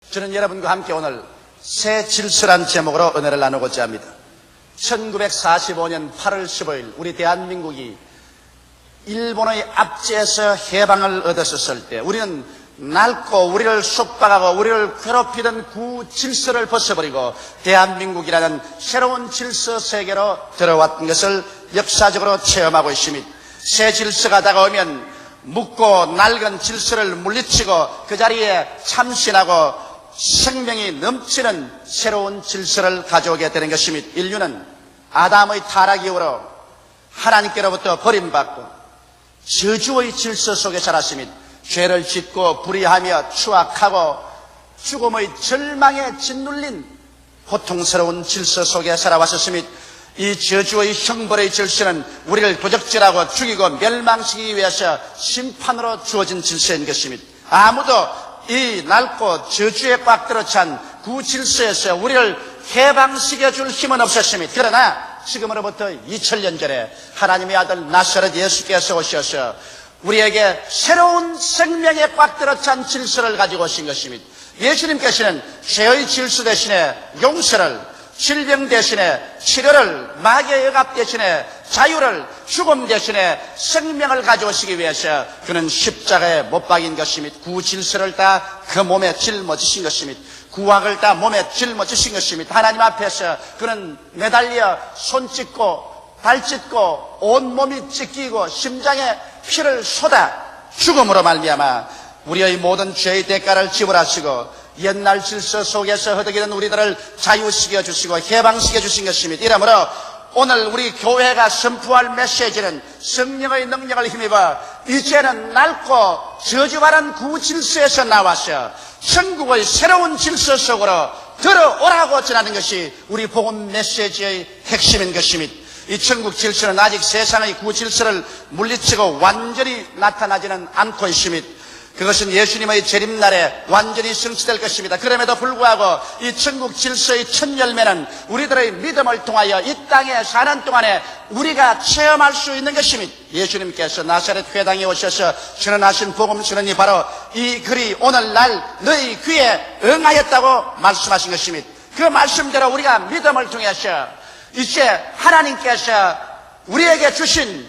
저는 여러분과 함께 오늘 새 질서란 제목으로 은혜를 나누고자 합니다. 1945년 8월 15일 우리 대한민국이 일본의 압제에서 해방을 얻었을 때 우리는 낡고 우리를 속박하고 우리를 괴롭히던 구질서를 벗어버리고 대한민국이라는 새로운 질서 세계로 들어왔던 것을 역사적으로 체험하고 있습니다. 새 질서가 다가오면 묵고 낡은 질서를 물리치고 그 자리에 참신하고 생명이 넘치는 새로운 질서를 가져오게 되는 것입니다. 인류는 아담의 타락 이후로 하나님께로부터 버림받고 저주의 질서 속에 살았습니다. 죄를 짓고 불의하며 추악하고 죽음의 절망에 짓눌린 고통스러운 질서 속에 살아왔었습니다. 이 저주의 형벌의 질서는 우리를 도적질하고 죽이고 멸망시키기 위해서 심판으로 주어진 질서인 것입니다. 아무도 이 낡고 저주에 꽉 들어찬 구질서에서 우리를 해방시켜줄 힘은 없었습니다. 그러나 지금으로부터 2000년 전에 하나님의 아들 나사렛 예수께서 오셔서 우리에게 새로운 생명에 꽉 들어찬 질서를 가지고 오신 것입니다. 예수님께서는 죄의 질서 대신에 용서를, 질병 대신에 치료를, 마귀의 억압 대신에 자유를, 죽음 대신에 생명을 가져오시기 위해서 그는 십자가에 못 박인 것입니다. 구질서를 다 그 몸에 짊어지신 것입니다. 구악을 다 몸에 짊어지신 것입니다. 하나님 앞에서 그는 매달려 손 찢고 발 찢고 온몸이 찢기고 심장에 피를 쏟아 죽음으로 말미암아 우리의 모든 죄의 대가를 지불하시고 옛날 질서 속에서 허덕이는 우리들을 자유시켜 주시고 해방시켜 주신 것입니다. 이러므로 오늘 우리 교회가 선포할 메시지는 성령의 능력을 힘입어 이제는 낡고 저주받은 구질서에서 나와서 천국의 새로운 질서 속으로 들어오라고 전하는 것이 우리 복음 메시지의 핵심인 것입니다. 이 천국 질서는 아직 세상의 구질서를 물리치고 완전히 나타나지는 않고 있습니다. 그것은 예수님의 재림날에 완전히 성취될 것입니다. 그럼에도 불구하고 이 천국 질서의 첫 열매는 우리들의 믿음을 통하여 이 땅에 사는 동안에 우리가 체험할 수 있는 것입니다. 예수님께서 나사렛 회당에 오셔서 전언하신 복음 선언이 바로 이 글이 오늘날 너희 귀에 응하였다고 말씀하신 것입니다. 그 말씀대로 우리가 믿음을 통해서 이제 하나님께서 우리에게 주신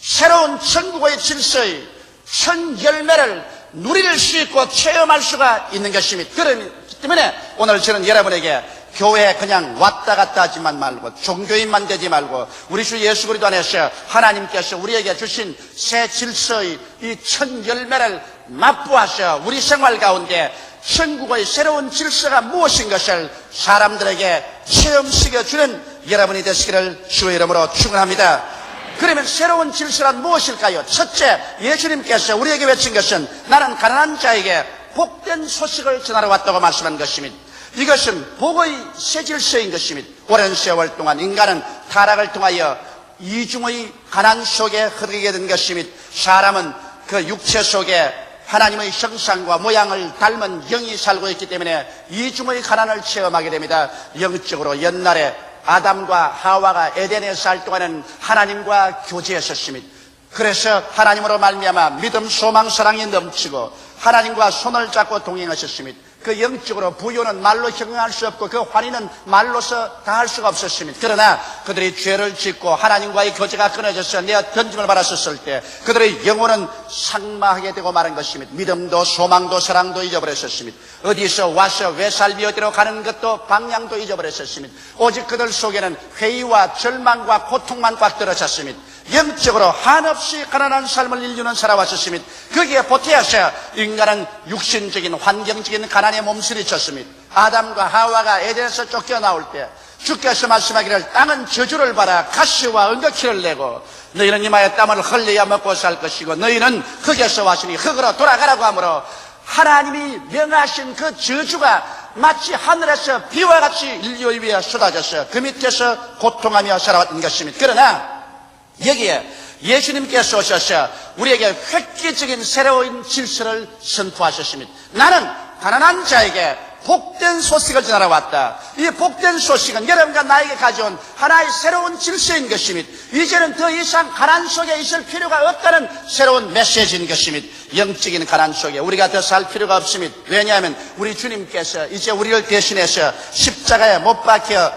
새로운 천국의 질서의 첫 열매를 누릴 수 있고 체험할 수가 있는 것입니다. 그렇기 때문에 오늘 저는 여러분에게 교회에 그냥 왔다 갔다 하지만 말고 종교인만 되지 말고 우리 주 예수 그리스도 안에서 하나님께서 우리에게 주신 새 질서의 이 첫 열매를 맛보아서 우리 생활 가운데 천국의 새로운 질서가 무엇인 것을 사람들에게 체험시켜주는 여러분이 되시기를 주의 이름으로 축원합니다. 그러면 새로운 질서란 무엇일까요? 첫째, 예수님께서 우리에게 외친 것은 나는 가난한 자에게 복된 소식을 전하러 왔다고 말씀한 것입니다. 이것은 복의 새 질서인 것입니다. 오랜 세월 동안 인간은 타락을 통하여 이중의 가난 속에 흐르게 된 것입니다. 사람은 그 육체 속에 하나님의 형상과 모양을 닮은 영이 살고 있기 때문에 이중의 가난을 체험하게 됩니다. 영적으로 옛날에 아담과 하와가 에덴에 살 동안은 하나님과 교제했었습니다. 그래서 하나님으로 말미암아 믿음, 소망, 사랑이 넘치고 하나님과 손을 잡고 동행하셨습니다. 그 영적으로 부요는 말로 형용할 수 없고 그 환희는 말로서 다할 수가 없었습니다. 그러나 그들이 죄를 짓고 하나님과의 교제가 끊어져서 내어 던짐을 받았었을 때 그들의 영혼은 상마하게 되고 마는 것입니다. 믿음도 소망도 사랑도 잊어버렸었습니다. 어디서 와서 왜 살비 어디로 가는 것도 방향도 잊어버렸었습니다. 오직 그들 속에는 회의와 절망과 고통만 꽉 들어찼습니다. 영적으로 한없이 가난한 삶을 인류는 살아왔었습니다. 거기에 보태어서 인간은 육신적인 환경적인 가난에 몸부림쳤습니다. 아담과 하와가 에덴에서 쫓겨나올 때 주께서 말씀하기를 땅은 저주를 받아 가시와 은거키를 내고 너희는 이마에 땀을 흘려야 먹고 살 것이고 너희는 흙에서 왔으니 흙으로 돌아가라고 하므로 하나님이 명하신 그 저주가 마치 하늘에서 비와 같이 인류 위에 쏟아져서 그 밑에서 고통하며 살아왔던 것입니다. 그러나 여기에 예수님께서 오셔서 우리에게 획기적인 새로운 질서를 선포하셨습니다. 나는 가난한 자에게 복된 소식을 전하러 왔다. 이 복된 소식은 여러분과 나에게 가져온 하나의 새로운 질서인 것입니다. 이제는 더 이상 가난 속에 있을 필요가 없다는 새로운 메시지인 것입니다. 영적인 가난 속에 우리가 더 살 필요가 없습니다. 왜냐하면 우리 주님께서 이제 우리를 대신해서 십자가에 못 박혀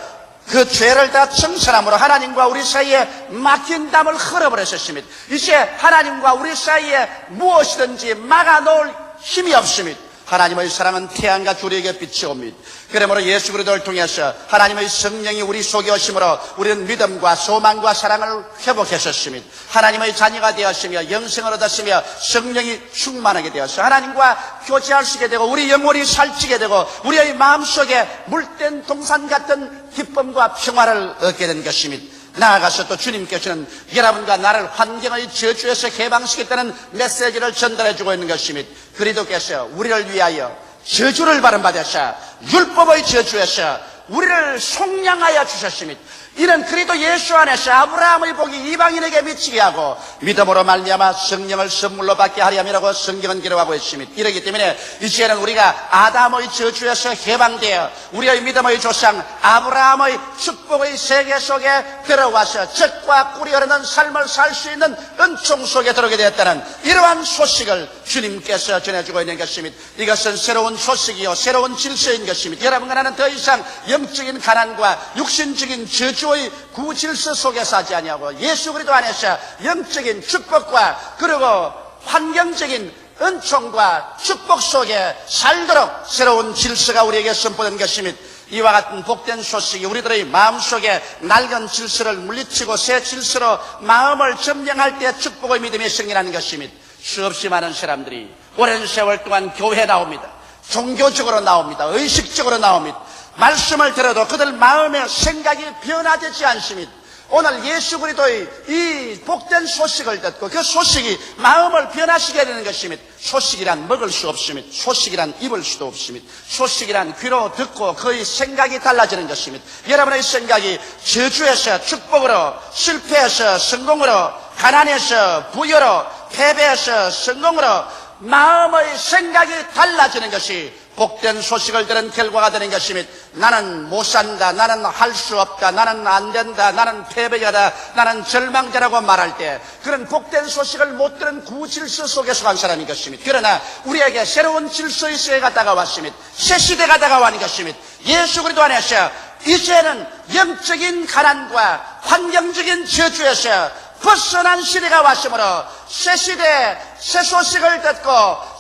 그 죄를 다 청산함으로 하나님과 우리 사이에 막힌 담을 흘러버렸습니다. 이제 하나님과 우리 사이에 무엇이든지 막아놓을 힘이 없습니다. 하나님의 사랑은 태양과 주리에게 빛이 옵니다. 그러므로 예수 그리스도를 통해서 하나님의 성령이 우리 속에 오심으로 우리는 믿음과 소망과 사랑을 회복했었습니다. 하나님의 자녀가 되었으며 영생을 얻었으며 성령이 충만하게 되어서 하나님과 교제할 수 있게 되고 우리 영혼이 살찌게 되고 우리의 마음속에 물된 동산 같은 기쁨과 평화를 얻게 된 것입니다. 나아가서 또 주님께서는 여러분과 나를 환경의 저주에서 해방시켰다는 메시지를 전달해주고 있는 것입니다. 그리스도께서 우리를 위하여 저주를 받으셔 율법의 저주에서 우리를 속량하여 주셨습니다. 이는 그리스도 예수 안에서 아브라함의 복이 이방인에게 미치게 하고 믿음으로 말미암아 성령을 선물로 받게 하려 함이라고 성경은 기록하고 있습니다. 이렇기 때문에 이제는 우리가 아담의 저주에서 해방되어 우리의 믿음의 조상 아브라함의 축복의 세계 속에 들어와서 젖과 꿀이 흐르는 삶을 살 수 있는 은총 속에 들어오게 되었다는 이러한 소식을 주님께서 전해주고 있는 것입니다. 이것은 새로운 소식이요 새로운 질서인 것입니다. 여러분과 나는 더 이상 영적인 가난과 육신적인 저주의 구질서 속에 사지 아니하고 예수 그리스도 안에서 영적인 축복과 그리고 환경적인 은총과 축복 속에 살도록 새로운 질서가 우리에게 선포된 것입니다. 이와 같은 복된 소식이 우리들의 마음속에 낡은 질서를 물리치고 새 질서로 마음을 점령할 때 축복의 믿음이 승리하는 것입니다. 수없이 많은 사람들이 오랜 세월 동안 교회에 나옵니다. 종교적으로 나옵니다. 의식적으로 나옵니다. 말씀을 들어도 그들 마음의 생각이 변화되지 않습니다. 오늘 예수 그리스도의 이 복된 소식을 듣고 그 소식이 마음을 변화시키게 되는 것입니다. 소식이란 먹을 수 없습니다. 소식이란 입을 수도 없습니다. 소식이란 귀로 듣고 그의 생각이 달라지는 것입니다. 여러분의 생각이 저주에서 축복으로, 실패에서 성공으로, 가난에서 부여로, 패배에서 성공으로 마음의 생각이 달라지는 것이 복된 소식을 들은 결과가 되는 것입니다. 나는 못 산다, 나는 할 수 없다, 나는 안 된다, 나는 패배자다, 나는 절망자라고 말할 때 그런 복된 소식을 못 들은 구질서 속에서 간 사람인 것입니다. 그러나 우리에게 새로운 질서의 시대가 다가왔습니다. 새 시대가 다가왔는 것입니다. 예수 그리스도 안에서 이제는 영적인 가난과 환경적인 저주에서 벗어난 시대가 왔으므로 새 시대, 새 소식을 듣고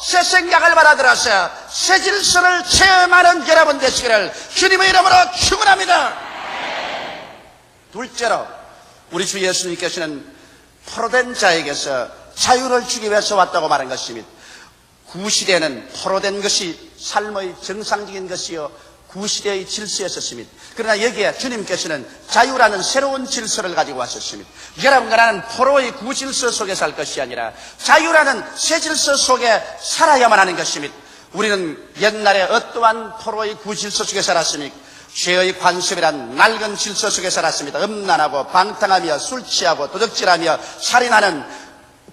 새 생각을 받아들여서 새 질서를 체험하는 여러분 되시기를 주님의 이름으로 축원합니다. 둘째로 우리 주 예수님께서는 포로된 자에게서 자유를 주기 위해서 왔다고 말한 것입니다. 구시대는 포로된 것이 삶의 정상적인 것이요 구시대의 질서였었습니다. 그러나 여기에 주님께서는 자유라는 새로운 질서를 가지고 왔었습니다. 여러분과 나는 포로의 구질서 속에 살 것이 아니라 자유라는 새 질서 속에 살아야만 하는 것입니다. 우리는 옛날에 어떠한 포로의 구질서 속에 살았습니까? 죄의 관습이란 낡은 질서 속에 살았습니다. 음란하고 방탕하며 술 취하고 도적질하며 살인하는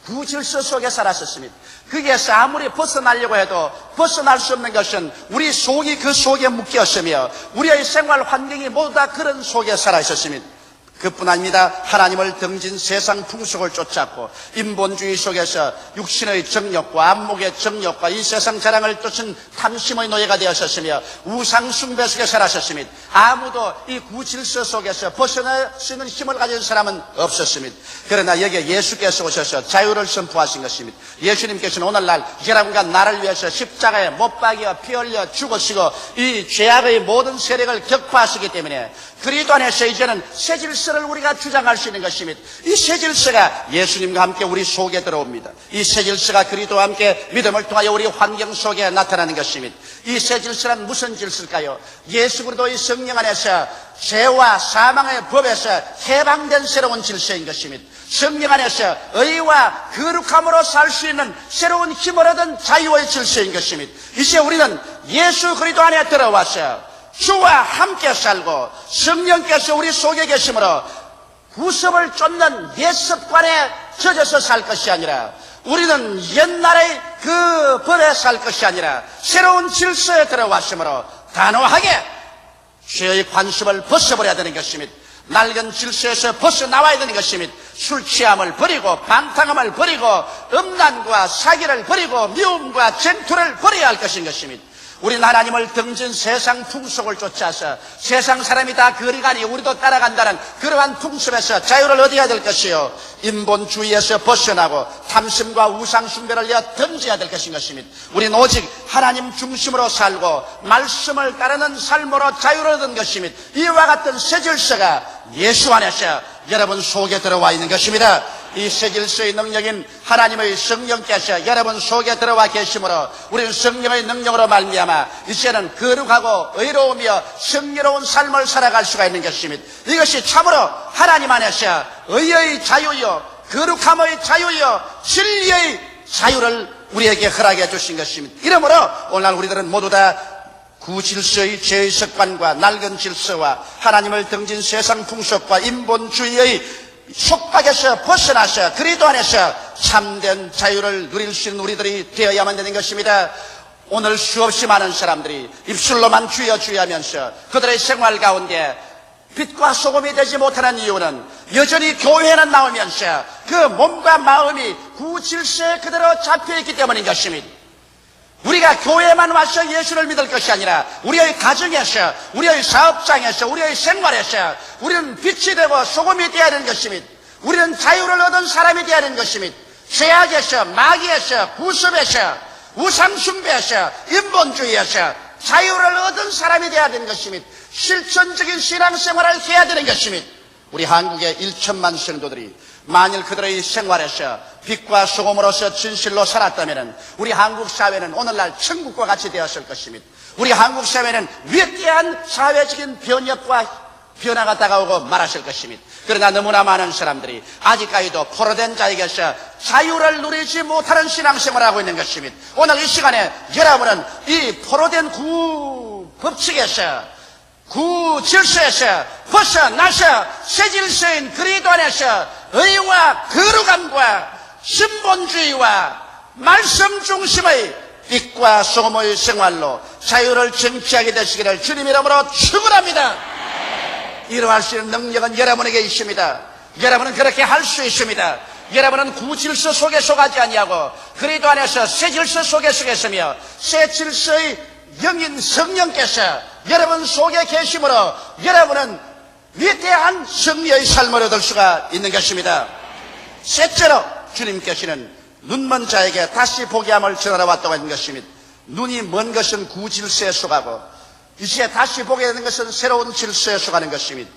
구질서 속에 살았었습니다. 거기에서 아무리 벗어나려고 해도 벗어날 수 없는 것은 우리 속이 그 속에 묶였으며 우리의 생활 환경이 모두 다 그런 속에 살아 있었습니다. 그뿐 아닙니다. 하나님을 등진 세상 풍속을 쫓았고 인본주의 속에서 육신의 정욕과 안목의 정욕과 이 세상 자랑을 쫓은 탐심의 노예가 되었었으며 우상 숭배 속에 살았었습니다. 아무도 이 구질서 속에서 벗어날 수 있는 힘을 가진 사람은 없었습니다. 그러나 여기에 예수께서 오셔서 자유를 선포하신 것입니다. 예수님께서는 오늘날 여러분과 나를 위해서 십자가에 못 박여 피 흘려 죽으시고 이 죄악의 모든 세력을 격파하시기 때문에 그리스도 안에서 이제는 새 질서를 우리가 주장할 수 있는 것입니다. 이 새 질서가 예수님과 함께 우리 속에 들어옵니다. 이 새 질서가 그리스도와 함께 믿음을 통하여 우리 환경 속에 나타나는 것입니다. 이 새 질서란 무슨 질서일까요? 예수 그리스도의 성령 안에서 죄와 사망의 법에서 해방된 새로운 질서인 것입니다. 성령 안에서 의와 거룩함으로 살 수 있는 새로운 힘을 얻은 자유의 질서인 것입니다. 이제 우리는 예수 그리스도 안에 들어와서 주와 함께 살고 성령께서 우리 속에 계심으로 구습을 쫓는 옛 습관에 젖어서 살 것이 아니라 우리는 옛날의 그 법에 살 것이 아니라 새로운 질서에 들어왔으므로 단호하게 죄의 관습을 벗어버려야 되는 것입니다. 낡은 질서에서 벗어나와야 되는 것입니다. 술 취함을 버리고 방탕함을 버리고 음란과 사기를 버리고 미움과 쟁투를 버려야 할 것인 것입니다. 우리는 하나님을 등진 세상 풍속을 쫓아서 세상 사람이 다 그리 가니 우리도 따라간다는 그러한 풍습에서 자유를 얻어야 될 것이요, 인본주의에서 벗어나고 탐심과 우상숭배를 내어 던져야 될 것인 것입니다. 우리는 오직 하나님 중심으로 살고 말씀을 따르는 삶으로 자유를 얻은 것입니다. 이와 같은 새 질서가 예수 안에서 여러분 속에 들어와 있는 것입니다. 이 새 질서의 능력인 하나님의 성령께서 여러분 속에 들어와 계시므로 우리는 성령의 능력으로 말미암아 이제는 거룩하고 의로우며 성리로운 삶을 살아갈 수가 있는 것입니다. 이것이 참으로 하나님 안에서 의의 자유요, 거룩함의 자유요, 진리의 자유를 우리에게 허락해 주신 것입니다. 이러므로 오늘날 우리들은 모두 다 구질서의 죄의 습관과 낡은 질서와 하나님을 등진 세상 풍속과 인본주의의 속박에서 벗어나서 그리스도 안에서 참된 자유를 누릴 수 있는 우리들이 되어야만 되는 것입니다. 오늘 수없이 많은 사람들이 입술로만 주여 주여 하면서 그들의 생활 가운데 빛과 소금이 되지 못하는 이유는 여전히 교회에는 나오면서 그 몸과 마음이 구질서에 그대로 잡혀있기 때문인 것입니다. 우리가 교회만 와서 예수를 믿을 것이 아니라 우리의 가정에서, 우리의 사업장에서, 우리의 생활에서 우리는 빛이 되고 소금이 되어야 하는 것입니다. 우리는 자유를 얻은 사람이 되어야 하는 것입니다. 죄악에서, 마귀에서, 구습에서, 우상숭배에서, 인본주의에서 자유를 얻은 사람이 되어야 되는 것입니다. 실천적인 신앙생활을 해야 되는 것입니다. 우리 한국의 1천만 성도들이 만일 그들의 생활에서 빛과 소금으로서 진실로 살았다면 우리 한국 사회는 오늘날 천국과 같이 되었을 것입니다. 우리 한국 사회는 위대한 사회적인 변혁과 변화가 다가오고 말았을 것입니다. 그러나 너무나 많은 사람들이 아직까지도 포로된 자에게서 자유를 누리지 못하는 신앙생활을 하고 있는 것입니다. 오늘 이 시간에 여러분은 이 포로된 법칙에서 구질서에서 벗어나서 새 질서인 그리스도 안에서 의와 거룩함과 신본주의와 말씀 중심의 빛과 소금의 생활로 자유를 쟁취하게 되시기를 주님 이름으로 축원합니다. 이루할 수 있는 능력은 여러분에게 있습니다. 여러분은 그렇게 할 수 있습니다. 여러분은 구질서 속에 속하지 아니하고 그리스도 안에서 새 질서 속에 속했으며 새 질서의 영인 성령께서 여러분 속에 계심으로 여러분은 위대한 승리의 삶을 얻을 수가 있는 것입니다. 셋째로 주님께서는 눈먼 자에게 다시 보게 함을 전하러 왔다고 하는 것입니다. 눈이 먼 것은 구질서에 속하고 이제 다시 보게 되는 것은 새로운 질서에 속하는 것입니다.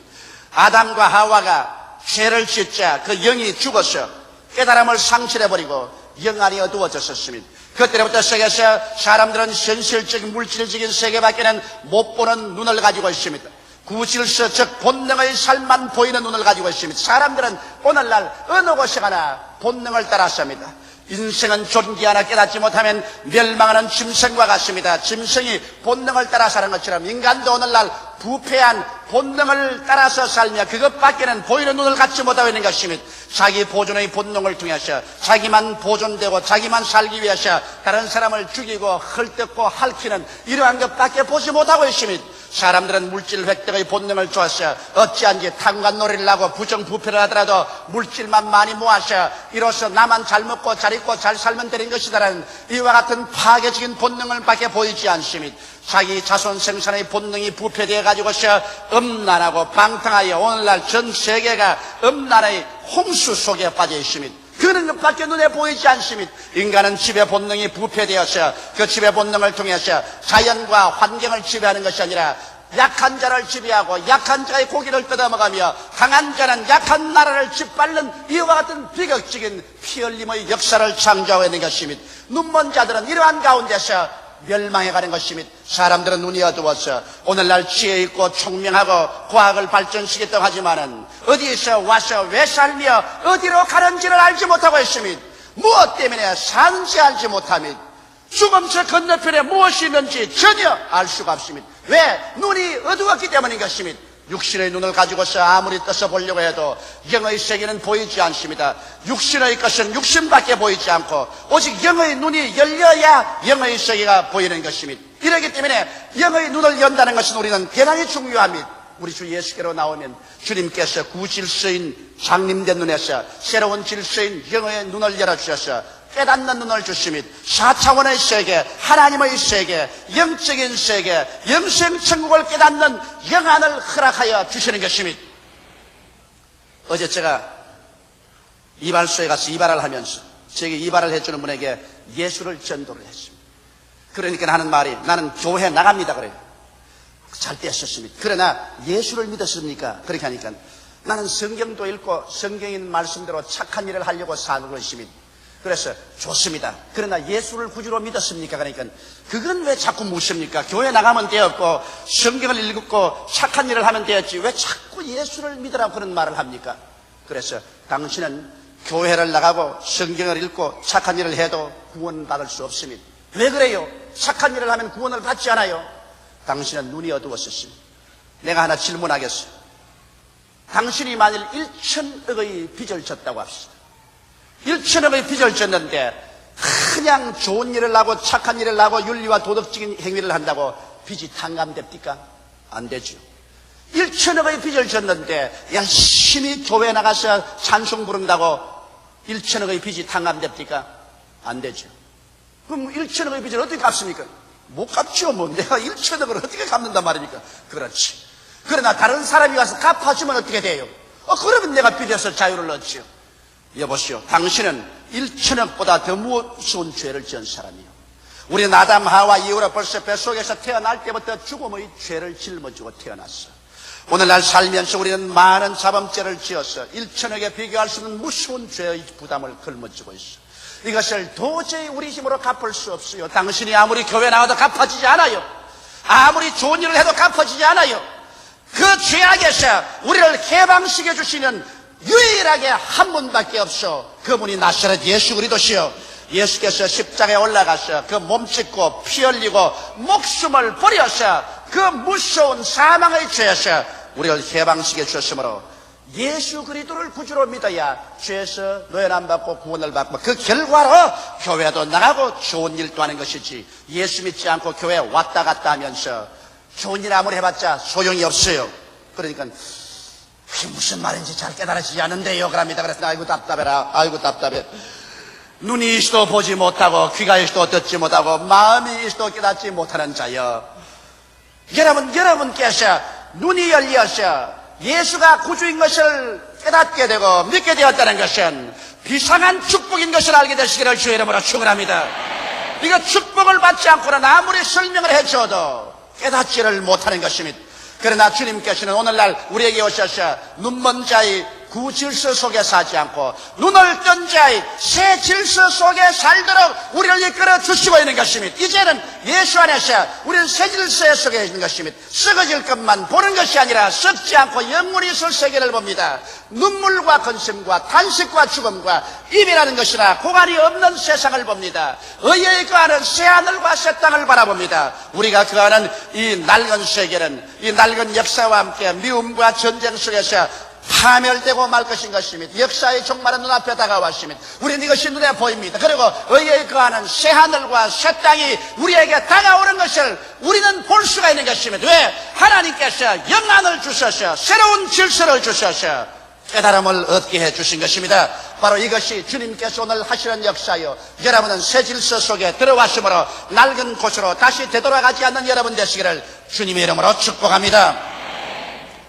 아담과 하와가 죄를 짓자 그 영이 죽어서 깨달음을 상실해버리고 영안이 어두워졌었습니다. 그때부터 세계에서 사람들은 현실적인 물질적인 세계밖에는 못 보는 눈을 가지고 있습니다. 구질서 즉 본능의 삶만 보이는 눈을 가지고 있습니다. 사람들은 오늘날 어느 곳에 가나 본능을 따라서 합니다. 인생은 존귀 하나 깨닫지 못하면 멸망하는 짐승과 같습니다. 짐승이 본능을 따라 사는 것처럼 인간도 오늘날 부패한 본능을 따라서 살며 그것밖에는 보이는 눈을 갖지 못하고 있는 것입니다. 자기 보존의 본능을 통해서 자기만 보존되고 자기만 살기 위해서 다른 사람을 죽이고 헐뜯고 핥히는 이러한 것밖에 보지 못하고 있습니다. 사람들은 물질 획득의 본능을 좋아서 어찌한지 탕과 놀이를 하고 부정부패를 하더라도 물질만 많이 모아서 이로써 나만 잘 먹고 잘 입고 잘 살면 되는 것이다라는 이와 같은 파괴적인 본능을 밖에 보이지 않습니다. 자기 자손 생산의 본능이 부패되어 가지고서 음란하고 방탕하여 오늘날 전 세계가 음란의 홍수 속에 빠져 있습니다. 그런 것밖에 눈에 보이지 않습니다. 인간은 지배 본능이 부패되어서 그 지배 본능을 통해서 자연과 환경을 지배하는 것이 아니라 약한 자를 지배하고 약한 자의 고기를 뜯어먹으며 강한 자는 약한 나라를 짓밟는 이와 같은 비극적인 피 흘림의 역사를 창조하고 있는 것입니다. 눈먼 자들은 이러한 가운데서 멸망해가는 것입니다. 사람들은 눈이 어두워서 오늘날 지혜 있고 총명하고 과학을 발전시켰다고 하지만은 어디에서 와서 왜 살며 어디로 가는지를 알지 못하고 있습니다. 무엇 때문에 사는지 알지 못합니다. 죽음 저 건너편에 무엇이 있는지 전혀 알 수가 없습니다. 왜? 눈이 어두웠기 때문인 것입니다. 육신의 눈을 가지고서 아무리 떠서 보려고 해도 영의 세계는 보이지 않습니다. 육신의 것은 육신밖에 보이지 않고 오직 영의 눈이 열려야 영의 세계가 보이는 것입니다. 이러기 때문에 영의 눈을 연다는 것은 우리는 대단히 중요합니다. 우리 주 예수께로 나오면 주님께서 구질서인 장님된 눈에서 새로운 질서인 영의 눈을 열어주셔서 깨닫는 눈을 주시며 4차원의 세계, 하나님의 세계, 영적인 세계, 영생천국을 깨닫는 영안을 허락하여 주시는 것입니다. 어제 제가 이발소에 가서 이발을 하면서 제게 이발을 해주는 분에게 예수를 전도를 했습니다. 그러니까 하는 말이 나는 교회 나갑니다 그래요. 잘 떼었습니다. 그러나 예수를 믿었습니까? 그렇게 하니까 나는 성경도 읽고 성경인 말씀대로 착한 일을 하려고 살고 있습니다. 그래서 좋습니다. 그러나 예수를 구주로 믿었습니까? 그러니까 그건 왜 자꾸 묻습니까? 교회 나가면 되었고 성경을 읽고 착한 일을 하면 되었지 왜 자꾸 예수를 믿으라고 그런 말을 합니까? 그래서 당신은 교회를 나가고 성경을 읽고 착한 일을 해도 구원받을 수 없습니다. 왜 그래요? 착한 일을 하면 구원을 받지 않아요. 당신은 눈이 어두웠었습니다. 내가 하나 질문하겠어요. 당신이 만일 1,000억의 빚을 졌다고 합시다. 1,000억의 빚을 졌는데 그냥 좋은 일을 하고 착한 일을 하고 윤리와 도덕적인 행위를 한다고 빚이 탕감됩니까? 안 되죠. 1,000억의 빚을 졌는데 열심히 교회 나가서 찬송 부른다고 1,000억의 빚이 탕감됩니까? 안 되죠. 그럼 1,000억의 빚을 어떻게 갚습니까? 못 갚죠. 뭐 내가 1,000억을 어떻게 갚는단 말입니까? 그렇지. 그러나 다른 사람이 와서 갚아주면 어떻게 돼요? 그러면 내가 빚에서 자유를 얻죠. 여보시오, 당신은 1,000억보다 더 무서운 죄를 지은 사람이요. 우리는 아담 하와 이후로 벌써 뱃속에서 태어날 때부터 죽음의 죄를 짊어지고 태어났어. 오늘날 살면서 우리는 많은 자범죄를 지어서 1,000억에 비교할 수 없는 무서운 죄의 부담을 걸머쥐고 있어. 이것을 도저히 우리 힘으로 갚을 수 없어요. 당신이 아무리 교회 나와도 갚아지지 않아요. 아무리 좋은 일을 해도 갚아지지 않아요. 그 죄악에서 우리를 해방시켜 주시는 유일하게 한 분밖에 없어. 그분이 나사렛 예수 그리스도시요. 예수께서 십자가에 올라가서 그 몸짓고 피 흘리고 목숨을 버려서 그 무서운 사망의 죄에서 우리를 해방시켜 주셨으므로 예수 그리스도를 구주로 믿어야 죄에서 노예남 받고 구원을 받고 그 결과로 교회도 나가고 좋은 일도 하는 것이지, 예수 믿지 않고 교회 왔다 갔다 하면서 좋은 일 아무리 해봤자 소용이 없어요. 그러니까 그게 무슨 말인지 잘 깨달아지지 않는데요 그럽니다. 그래서 아이고 답답해라. 아이고 답답해. 눈이 있어도 보지 못하고 귀가 있어도 듣지 못하고 마음이 있어도 깨닫지 못하는 자여, 여러분께서 눈이 열려서 예수가 구주인 것을 깨닫게 되고 믿게 되었다는 것은 비상한 축복인 것을 알게 되시기를 주의 이름으로 축원합니다. 이거 축복을 받지 않고는 아무리 설명을 해줘도 깨닫지를 못하는 것입니다. 그러나 주님께서는 오늘날 우리에게 오셔서 눈먼 자의 구질서 속에 사지 않고 눈을 뜬 자의 새 질서 속에 살도록 우리를 이끌어 주시고 있는 것입니다. 이제는 예수 안에서 우리는 새 질서 속에 있는 것입니다. 썩어질 것만 보는 것이 아니라 썩지 않고 영원히 있을 세계를 봅니다. 눈물과 근심과 탄식과 죽음과 입이라는 것이나 고관이 없는 세상을 봅니다. 의에 거하는 새하늘과 새 땅을 바라봅니다. 우리가 거하는 이 낡은 세계는 이 낡은 역사와 함께 미움과 전쟁 속에서 파멸되고 말 것입니다. 역사의 종말은 눈앞에 다가왔습니다. 우리는 이것이 눈에 보입니다. 그리고 의에 거하는 새하늘과 새 땅이 우리에게 다가오는 것을 우리는 볼 수가 있는 것입니다. 왜? 하나님께서 영안을 주셔서 새로운 질서를 주셔서 깨달음을 얻게 해주신 것입니다. 바로 이것이 주님께서 오늘 하시는 역사요. 여러분은 새 질서 속에 들어왔으므로 낡은 곳으로 다시 되돌아가지 않는 여러분 되시기를 주님의 이름으로 축복합니다.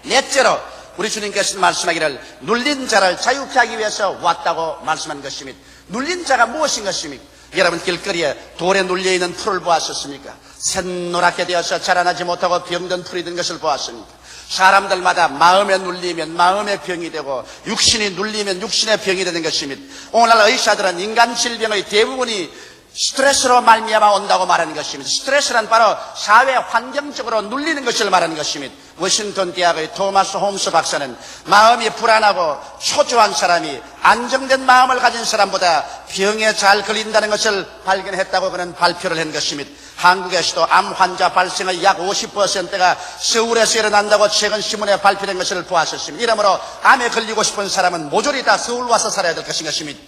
넷째로 우리 주님께서 말씀하기를 눌린 자를 자유케 하기 위해서 왔다고 말씀한 것입니다. 눌린 자가 무엇인 것입니까? 여러분 길거리에 돌에 눌려있는 풀을 보았었습니까? 샛노랗게 되어서 자라나지 못하고 병든 풀이 된 것을 보았습니까? 사람들마다 마음에 눌리면 마음의 병이 되고 육신이 눌리면 육신의 병이 되는 것입니다. 오늘날 의사들은 인간 질병의 대부분이 스트레스로 말미암아 온다고 말하는 것입니다. 스트레스란 바로 사회 환경적으로 눌리는 것을 말하는 것입니다. 워싱턴 대학의 토마스 홈스 박사는 마음이 불안하고 초조한 사람이 안정된 마음을 가진 사람보다 병에 잘 걸린다는 것을 발견했다고 그는 발표를 한 것입니다. 한국에서도 암 환자 발생의 약 50%가 서울에서 일어난다고 최근 신문에 발표된 것을 보았었습니다. 이러므로 암에 걸리고 싶은 사람은 모조리 다 서울 와서 살아야 될 것인 것입니다.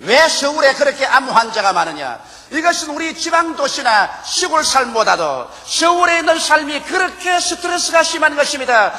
왜 서울에 그렇게 암 환자가 많으냐? 이것은 우리 지방도시나 시골 삶보다도 서울에 있는 삶이 그렇게 스트레스가 심한 것입니다.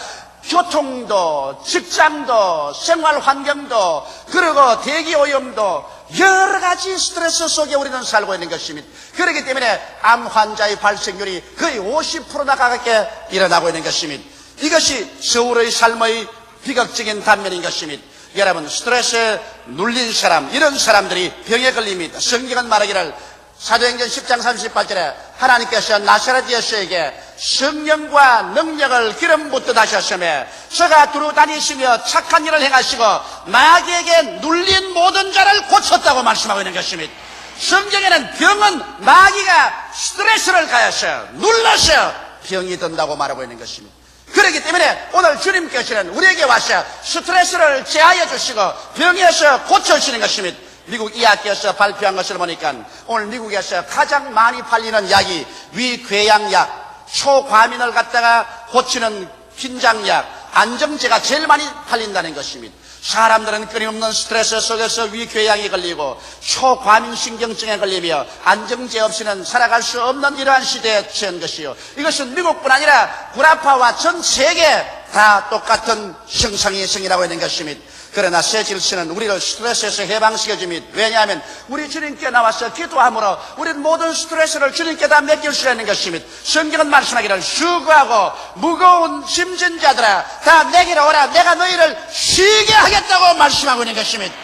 교통도, 직장도, 생활 환경도, 그리고 대기오염도 여러 가지 스트레스 속에 우리는 살고 있는 것입니다. 그렇기 때문에 암 환자의 발생률이 거의 50%나 가깝게 일어나고 있는 것입니다. 이것이 서울의 삶의 비극적인 단면인 것입니다. 여러분, 스트레스에 눌린 사람, 이런 사람들이 병에 걸립니다. 성경은 말하기를 사도행전 10장 38절에 하나님께서 나사렛 예수에게 성령과 능력을 기름 붓듯 하셨으며 저가 두루 다니시며 착한 일을 행하시고 마귀에게 눌린 모든 자를 고쳤다고 말씀하고 있는 것입니다. 성경에는 병은 마귀가 스트레스를 가해서 눌러서 병이 든다고 말하고 있는 것입니다. 그렇기 때문에 오늘 주님께서는 우리에게 와서 스트레스를 제하여 주시고 병에서 고쳐주시는 것입니다. 미국 의학계에서 발표한 것을 보니까 오늘 미국에서 가장 많이 팔리는 약이 위궤양약, 초과민을 갖다가 고치는 긴장약, 안정제가 제일 많이 팔린다는 것입니다. 사람들은 끊임없는 스트레스 속에서 위궤양에 걸리고 초과민신경증에 걸리며 안정제 없이는 살아갈 수 없는 이러한 시대에 처한 것이요. 이것은 미국뿐 아니라 구라파와 전 세계 다 똑같은 형상이 생기라고 있는 것입니다. 그러나 새 질서는 우리를 스트레스에서 해방시켜줍니다. 왜냐하면 우리 주님께 나와서 기도함으로 우리는 모든 스트레스를 주님께 다 맡길 수 있는 것입니다. 성경은 말씀하기를 수고하고 무거운 짐진 자들아 다 내게로 오라 내가 너희를 쉬게 하겠다고 말씀하고 있는 것입니다.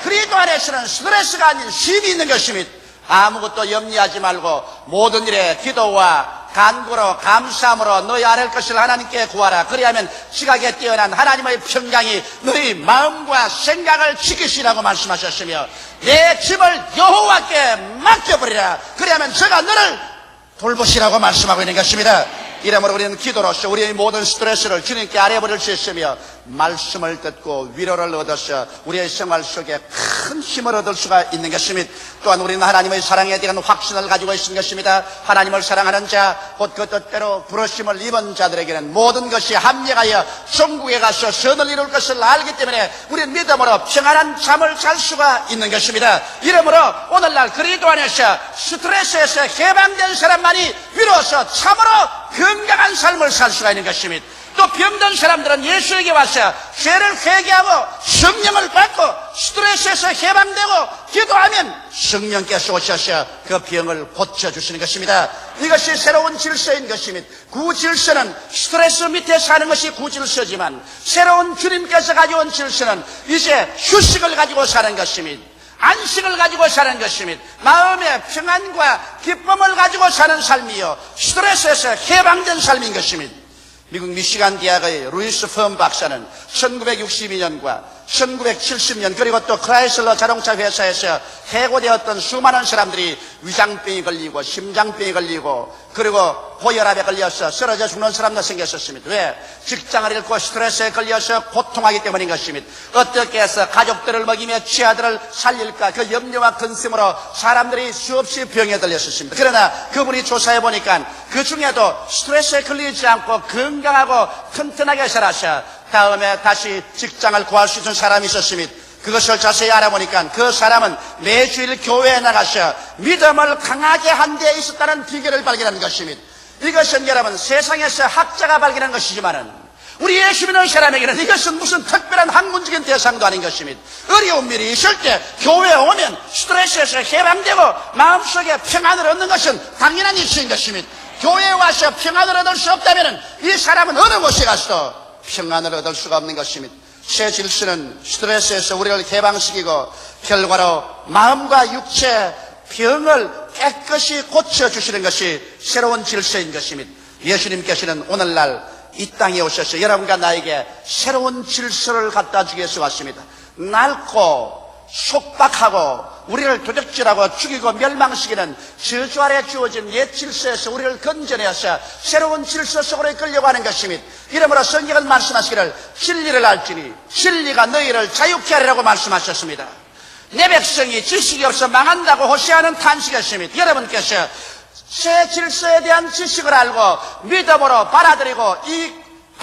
그리스도 안에서는 스트레스가 아닌 쉼이 있는 것입니다. 아무것도 염려하지 말고 모든 일에 기도와 간구로 감사함으로 너희 아랠 것을 하나님께 구하라. 그리하면 지각에 뛰어난 하나님의 평강이 너희 마음과 생각을 지키시라고 말씀하셨으며 내 짐을 여호와께 맡겨버리라. 그리하면 저가 너를 돌보시라고 말씀하고 있는 것입니다. 이러므로 우리는 기도로서 우리의 모든 스트레스를 주님께 아뢰버릴 수 있으며 말씀을 듣고 위로를 얻어서 우리의 생활 속에 큰 힘을 얻을 수가 있는 것입니다. 또한 우리는 하나님의 사랑에 대한 확신을 가지고 있는 것입니다. 하나님을 사랑하는 자, 곧 그 뜻대로 부르심을 입은 자들에게는 모든 것이 합력하여 천국에 가서 선을 이룰 것을 알기 때문에 우리는 믿음으로 평안한 잠을 잘 수가 있는 것입니다. 이러므로 오늘날 그리스도 안에서 스트레스에서 해방된 사람만이 비로소 참으로 건강한 삶을 살 수가 있는 것입니다. 또 병든 사람들은 예수에게 와서 죄를 회개하고 성령을 받고 스트레스에서 해방되고 기도하면 성령께서 오셔서 그 병을 고쳐주시는 것입니다. 이것이 새로운 질서인 것입니다. 구질서는 스트레스 밑에 사는 것이 구질서지만 새로운 주님께서 가져온 질서는 이제 휴식을 가지고 사는 것입니다. 안식을 가지고 사는 것입니다. 마음의 평안과 기쁨을 가지고 사는 삶이요 스트레스에서 해방된 삶인 것입니다. 미국 미시간 대학의 루이스 펌 박사는 1962년과 1970년 그리고 또 크라이슬러 자동차 회사에서 해고되었던 수많은 사람들이 위장병이 걸리고 심장병이 걸리고 그리고 고혈압에 걸려서 쓰러져 죽는 사람도 생겼었습니다. 왜? 직장을 잃고 스트레스에 걸려서 고통하기 때문인 것입니다. 어떻게 해서 가족들을 먹이며 치아들을 살릴까 그 염려와 근심으로 사람들이 수없이 병에 들렸었습니다. 그러나 그분이 조사해 보니까 그 중에도 스트레스에 걸리지 않고 건강하고 튼튼하게 살아서 다음에 다시 직장을 구할 수 있는 사람이 있었습니다. 그것을 자세히 알아보니까 그 사람은 매주일 교회에 나가서 믿음을 강하게 한 데 있었다는 비결을 발견한 것입니다. 이것은 여러분 세상에서 학자가 발견한 것이지만은 우리 예수 믿는 사람에게는 이것은 무슨 특별한 학문적인 대상도 아닌 것입니다. 어려운 일이 있을 때 교회에 오면 스트레스에서 해방되고 마음속에 평안을 얻는 것은 당연한 일인 것입니다. 교회에 와서 평안을 얻을 수 없다면 이 사람은 어느 곳에 가서도 평안을 얻을 수가 없는 것입니다. 새 질서는 스트레스에서 우리를 해방시키고 결과로 마음과 육체 병을 깨끗이 고쳐주시는 것이 새로운 질서인 것입니다. 예수님께서는 오늘날 이 땅에 오셔서 여러분과 나에게 새로운 질서를 갖다 주기 위해서 왔습니다. 낡고 속박하고 우리를 도적질하고 죽이고 멸망시키는 저주 아래 주어진 옛 질서에서 우리를 건져내어서 새로운 질서 속으로 이끌려고 하는 것입니다. 이러므로 성경은 말씀하시기를 진리를 알지니 진리가 너희를 자유케 하리라고 말씀하셨습니다. 내 백성이 지식이 없어 망한다고 호시아는 탄식했습니다. 여러분께서 새 질서에 대한 지식을 알고 믿음으로 받아들이고 이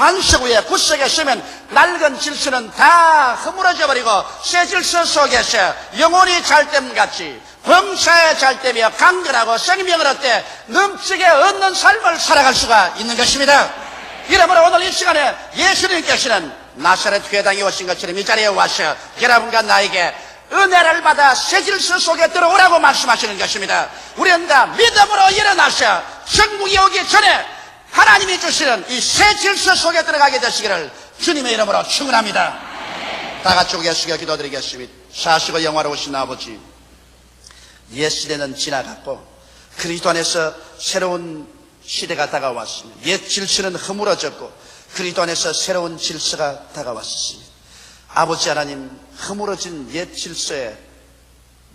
반석 위에 구석에 서면 낡은 질서는 다 허물어져 버리고 새 질서 속에서 영혼이 잘됨같이 범사에 잘되며 강건하고 생명을 얻되 넘치게 얻는 삶을 살아갈 수가 있는 것입니다. 이러므로 오늘 이 시간에 예수님께서는 나사렛 회당에 오신 것처럼 이 자리에 와서 여러분과 나에게 은혜를 받아 새 질서 속에 들어오라고 말씀하시는 것입니다. 우리는 다 믿음으로 일어나서 천국이 오기 전에 하나님이 주시는 이 새 질서 속에 들어가게 되시기를 주님의 이름으로 축원합니다. 다 같이 고개 숙여 기도드리겠습니다. 사시고 영화로우신 아버지, 옛 시대는 지나갔고 그리스도 안에서 새로운 시대가 다가왔습니다. 옛 질서는 허물어졌고 그리스도 안에서 새로운 질서가 다가왔습니다. 아버지 하나님, 허물어진 옛 질서에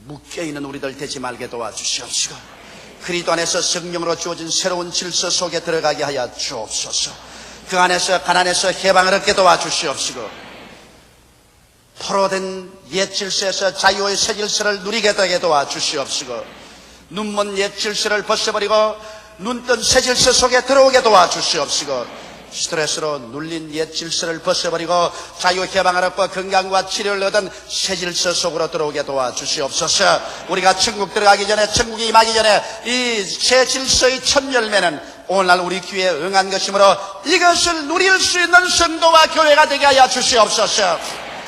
묶여있는 우리들 되지 말게 도와주시옵시고 그리스도 안에서 성령으로 주어진 새로운 질서 속에 들어가게 하여 주옵소서. 그 안에서 가난에서 해방을 얻게 도와주시옵시고 포로된 옛 질서에서 자유의 새 질서를 누리게 되게 도와주시옵시고 눈먼 옛 질서를 벗어버리고 눈뜬 새 질서 속에 들어오게 도와주시옵시고 스트레스로 눌린 옛 질서를 벗어버리고 자유 개방을 얻고 건강과 치료를 얻은 새 질서 속으로 들어오게 도와주시옵소서. 우리가 천국 들어가기 전에, 천국이 임하기 전에 이 새 질서의 첫 열매는 오늘날 우리 귀에 응한 것이므로 이것을 누릴 수 있는 성도와 교회가 되게 하여 주시옵소서.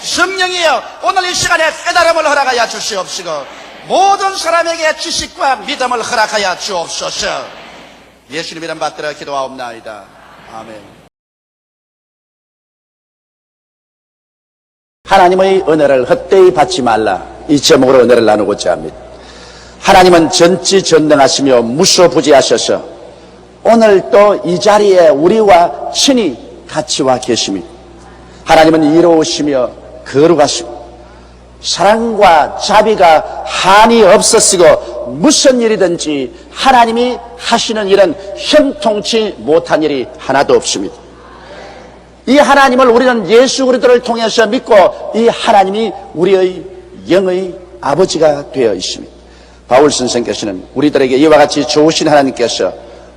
성령이여, 오늘 이 시간에 깨달음을 허락하여 주시옵시고 모든 사람에게 지식과 믿음을 허락하여 주옵소서. 예수님 이름 받들어 기도하옵나이다. 아멘. 하나님의 은혜를 헛되이 받지 말라, 이 제목으로 은혜를 나누고자 합니다. 하나님은 전지전능하시며 무소부지하셔서 오늘 또 이 자리에 우리와 친히 같이 와 계십니다. 하나님은 이로우시며 거룩하시고 사랑과 자비가 한이 없었으고 무슨 일이든지 하나님이 하시는 일은 형통치 못한 일이 하나도 없습니다. 이 하나님을 우리는 예수 그리스도를 통해서 믿고 이 하나님이 우리의 영의 아버지가 되어 있습니다. 바울 선생께서는 우리들에게 이와 같이 좋으신 하나님께서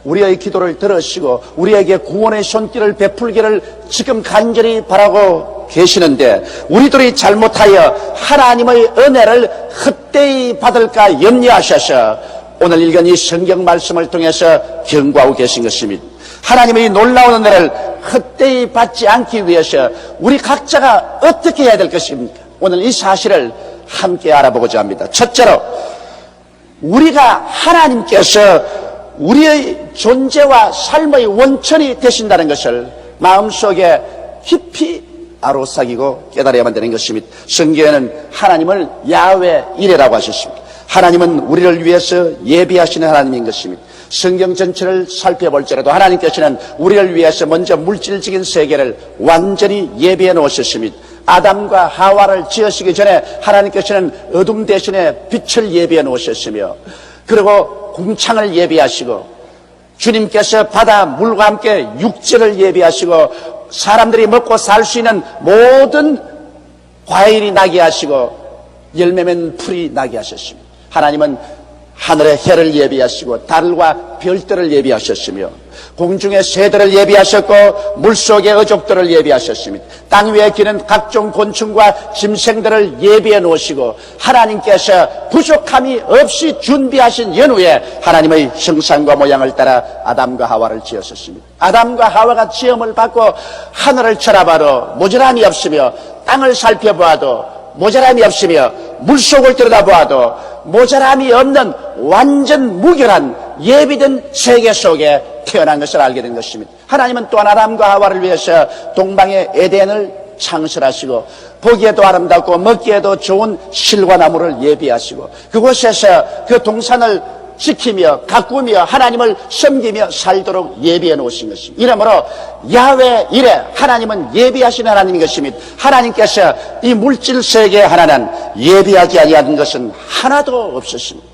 우리의 기도를 들으시고 우리에게 구원의 손길을 베풀기를 지금 간절히 바라고 계시는데 우리들이 잘못하여 하나님의 은혜를 헛되이 받을까 염려하셔서 오늘 읽은 이 성경 말씀을 통해서 경고하고 계신 것입니다. 하나님의 놀라운 은혜를 헛되이 받지 않기 위해서 우리 각자가 어떻게 해야 될 것입니까? 오늘 이 사실을 함께 알아보고자 합니다. 첫째로 우리가 하나님께서 우리의 존재와 삶의 원천이 되신다는 것을 마음속에 깊이 아로삭이고 깨달아야만 되는 것입니다. 성경에는 하나님을 야훼 이레라고 하셨습니다. 하나님은 우리를 위해서 예비하시는 하나님인 것입니다. 성경 전체를 살펴볼지라도 하나님께서는 우리를 위해서 먼저 물질적인 세계를 완전히 예비해 놓으셨습니다. 아담과 하와를 지으시기 전에 하나님께서는 어둠 대신에 빛을 예비해 놓으셨으며 그리고 궁창을 예비하시고 주님께서 바다 물과 함께 육지를 예비하시고 사람들이 먹고 살 수 있는 모든 과일이 나게 하시고 열매면 풀이 나게 하셨습니다. 하나님은 하늘의 해를 예비하시고 달과 별들을 예비하셨으며 공중의 새들을 예비하셨고 물속의 어족들을 예비하셨습니다. 땅 위에 기는 각종 곤충과 짐승들을 예비해 놓으시고 하나님께서 부족함이 없이 준비하신 연후에 하나님의 형상과 모양을 따라 아담과 하와를 지으셨습니다. 아담과 하와가 지음을 받고 하늘을 쳐다봐도 모자람이 없으며 땅을 살펴보아도 모자람이 없으며 물속을 들여다보아도 모자람이 없는 완전 무결한 예비된 세계 속에 태어난 것을 알게 된 것입니다. 하나님은 또한 아담과 하와를 위해서 동방의 에덴을 창설하시고 보기에도 아름답고 먹기에도 좋은 실과 나무를 예비하시고 그곳에서 그 동산을 지키며 가꾸며 하나님을 섬기며 살도록 예비해 놓으신 것입니다. 이러므로 야훼 이레, 하나님은 예비하신 하나님인 것입니다. 하나님께서 이 물질 세계 하나는 예비하지 아니하는 것은 하나도 없었습니다.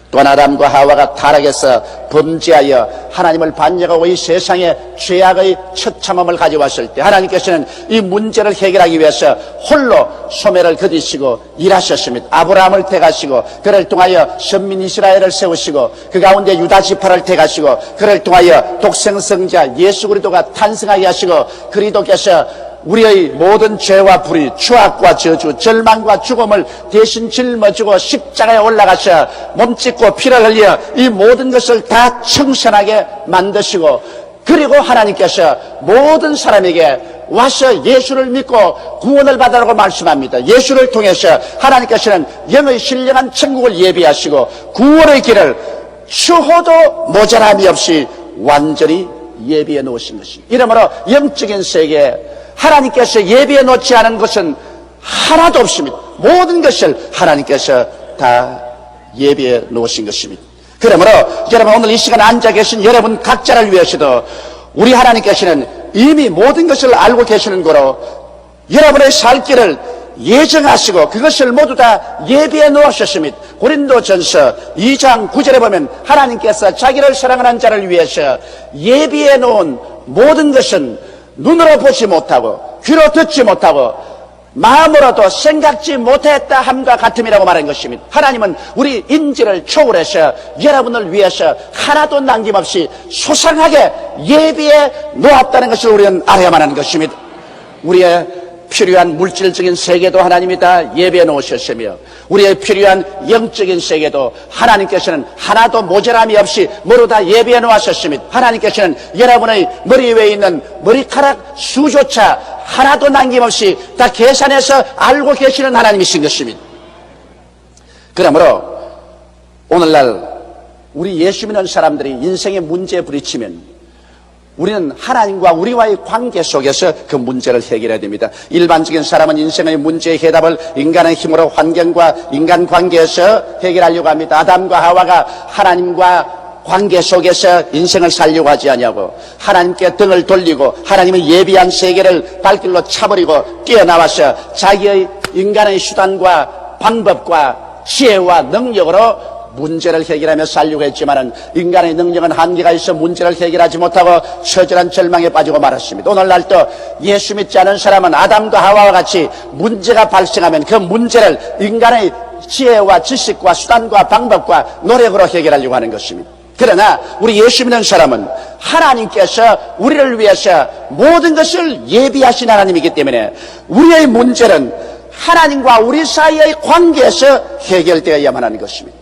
또한 아담과 하와가 타락해서 범죄하여 하나님을 반역하고 이 세상에 죄악의 처참함을 가져왔을 때 하나님께서는 이 문제를 해결하기 위해서 홀로 소매를 거두시고 일하셨습니다. 아브라함을 택하시고 그를 통하여 선민 이스라엘을 세우시고 그 가운데 유다 지파를 택하시고 그를 통하여 독생성자 예수 그리스도가 탄생하게 하시고 그리스도께서 우리의 모든 죄와 불의, 추악과 저주, 절망과 죽음을 대신 짊어지고 십자가에 올라가셔 몸짓고 피를 흘려 이 모든 것을 다 청산하게 만드시고 그리고 하나님께서 모든 사람에게 와서 예수를 믿고 구원을 받으라고 말씀합니다. 예수를 통해서 하나님께서는 영의 신령한 천국을 예비하시고 구원의 길을 추호도 모자람이 없이 완전히 예비해 놓으신 것입니다. 이러므로 영적인 세계에 하나님께서 예비해 놓지 않은 것은 하나도 없습니다. 모든 것을 하나님께서 다 예비해 놓으신 것입니다. 그러므로 여러분 오늘 이 시간 앉아 계신 여러분 각자를 위해서도 우리 하나님께서는 이미 모든 것을 알고 계시는 거로 여러분의 살 길을 예정하시고 그것을 모두 다 예비해 놓으셨습니다. 고린도전서 2장 9절에 보면 하나님께서 자기를 사랑하는 자를 위해서 예비해 놓은 모든 것은 눈으로 보지 못하고 귀로 듣지 못하고 마음으로도 생각지 못했다 함과 같음이라고 말한 것입니다. 하나님은 우리 인지를 초월해서 여러분을 위해서 하나도 남김없이 소상하게 예비해 놓았다는 것을 우리는 알아야만 하는 것입니다. 우리의 필요한 물질적인 세계도 하나님이 다 예비해 놓으셨으며 우리의 필요한 영적인 세계도 하나님께서는 하나도 모자람이 없이 모두 다 예비해 놓으셨습니다. 하나님께서는 여러분의 머리 위에 있는 머리카락 수조차 하나도 남김없이 다 계산해서 알고 계시는 하나님이신 것입니다. 그러므로 오늘날 우리 예수 믿는 사람들이 인생의 문제에 부딪히면 우리는 하나님과 우리와의 관계 속에서 그 문제를 해결해야 됩니다. 일반적인 사람은 인생의 문제의 해답을 인간의 힘으로 환경과 인간관계에서 해결하려고 합니다. 아담과 하와가 하나님과 관계 속에서 인생을 살려고 하지 않냐고 하나님께 등을 돌리고 하나님의 예비한 세계를 발길로 차버리고 뛰어나와서 자기의 인간의 수단과 방법과 지혜와 능력으로 문제를 해결하며 살려고 했지만은 인간의 능력은 한계가 있어 문제를 해결하지 못하고 처절한 절망에 빠지고 말았습니다. 오늘날도 예수 믿지 않은 사람은 아담과 하와와 같이 문제가 발생하면 그 문제를 인간의 지혜와 지식과 수단과 방법과 노력으로 해결하려고 하는 것입니다. 그러나 우리 예수 믿는 사람은 하나님께서 우리를 위해서 모든 것을 예비하신 하나님이기 때문에 우리의 문제는 하나님과 우리 사이의 관계에서 해결되어야만 하는 것입니다.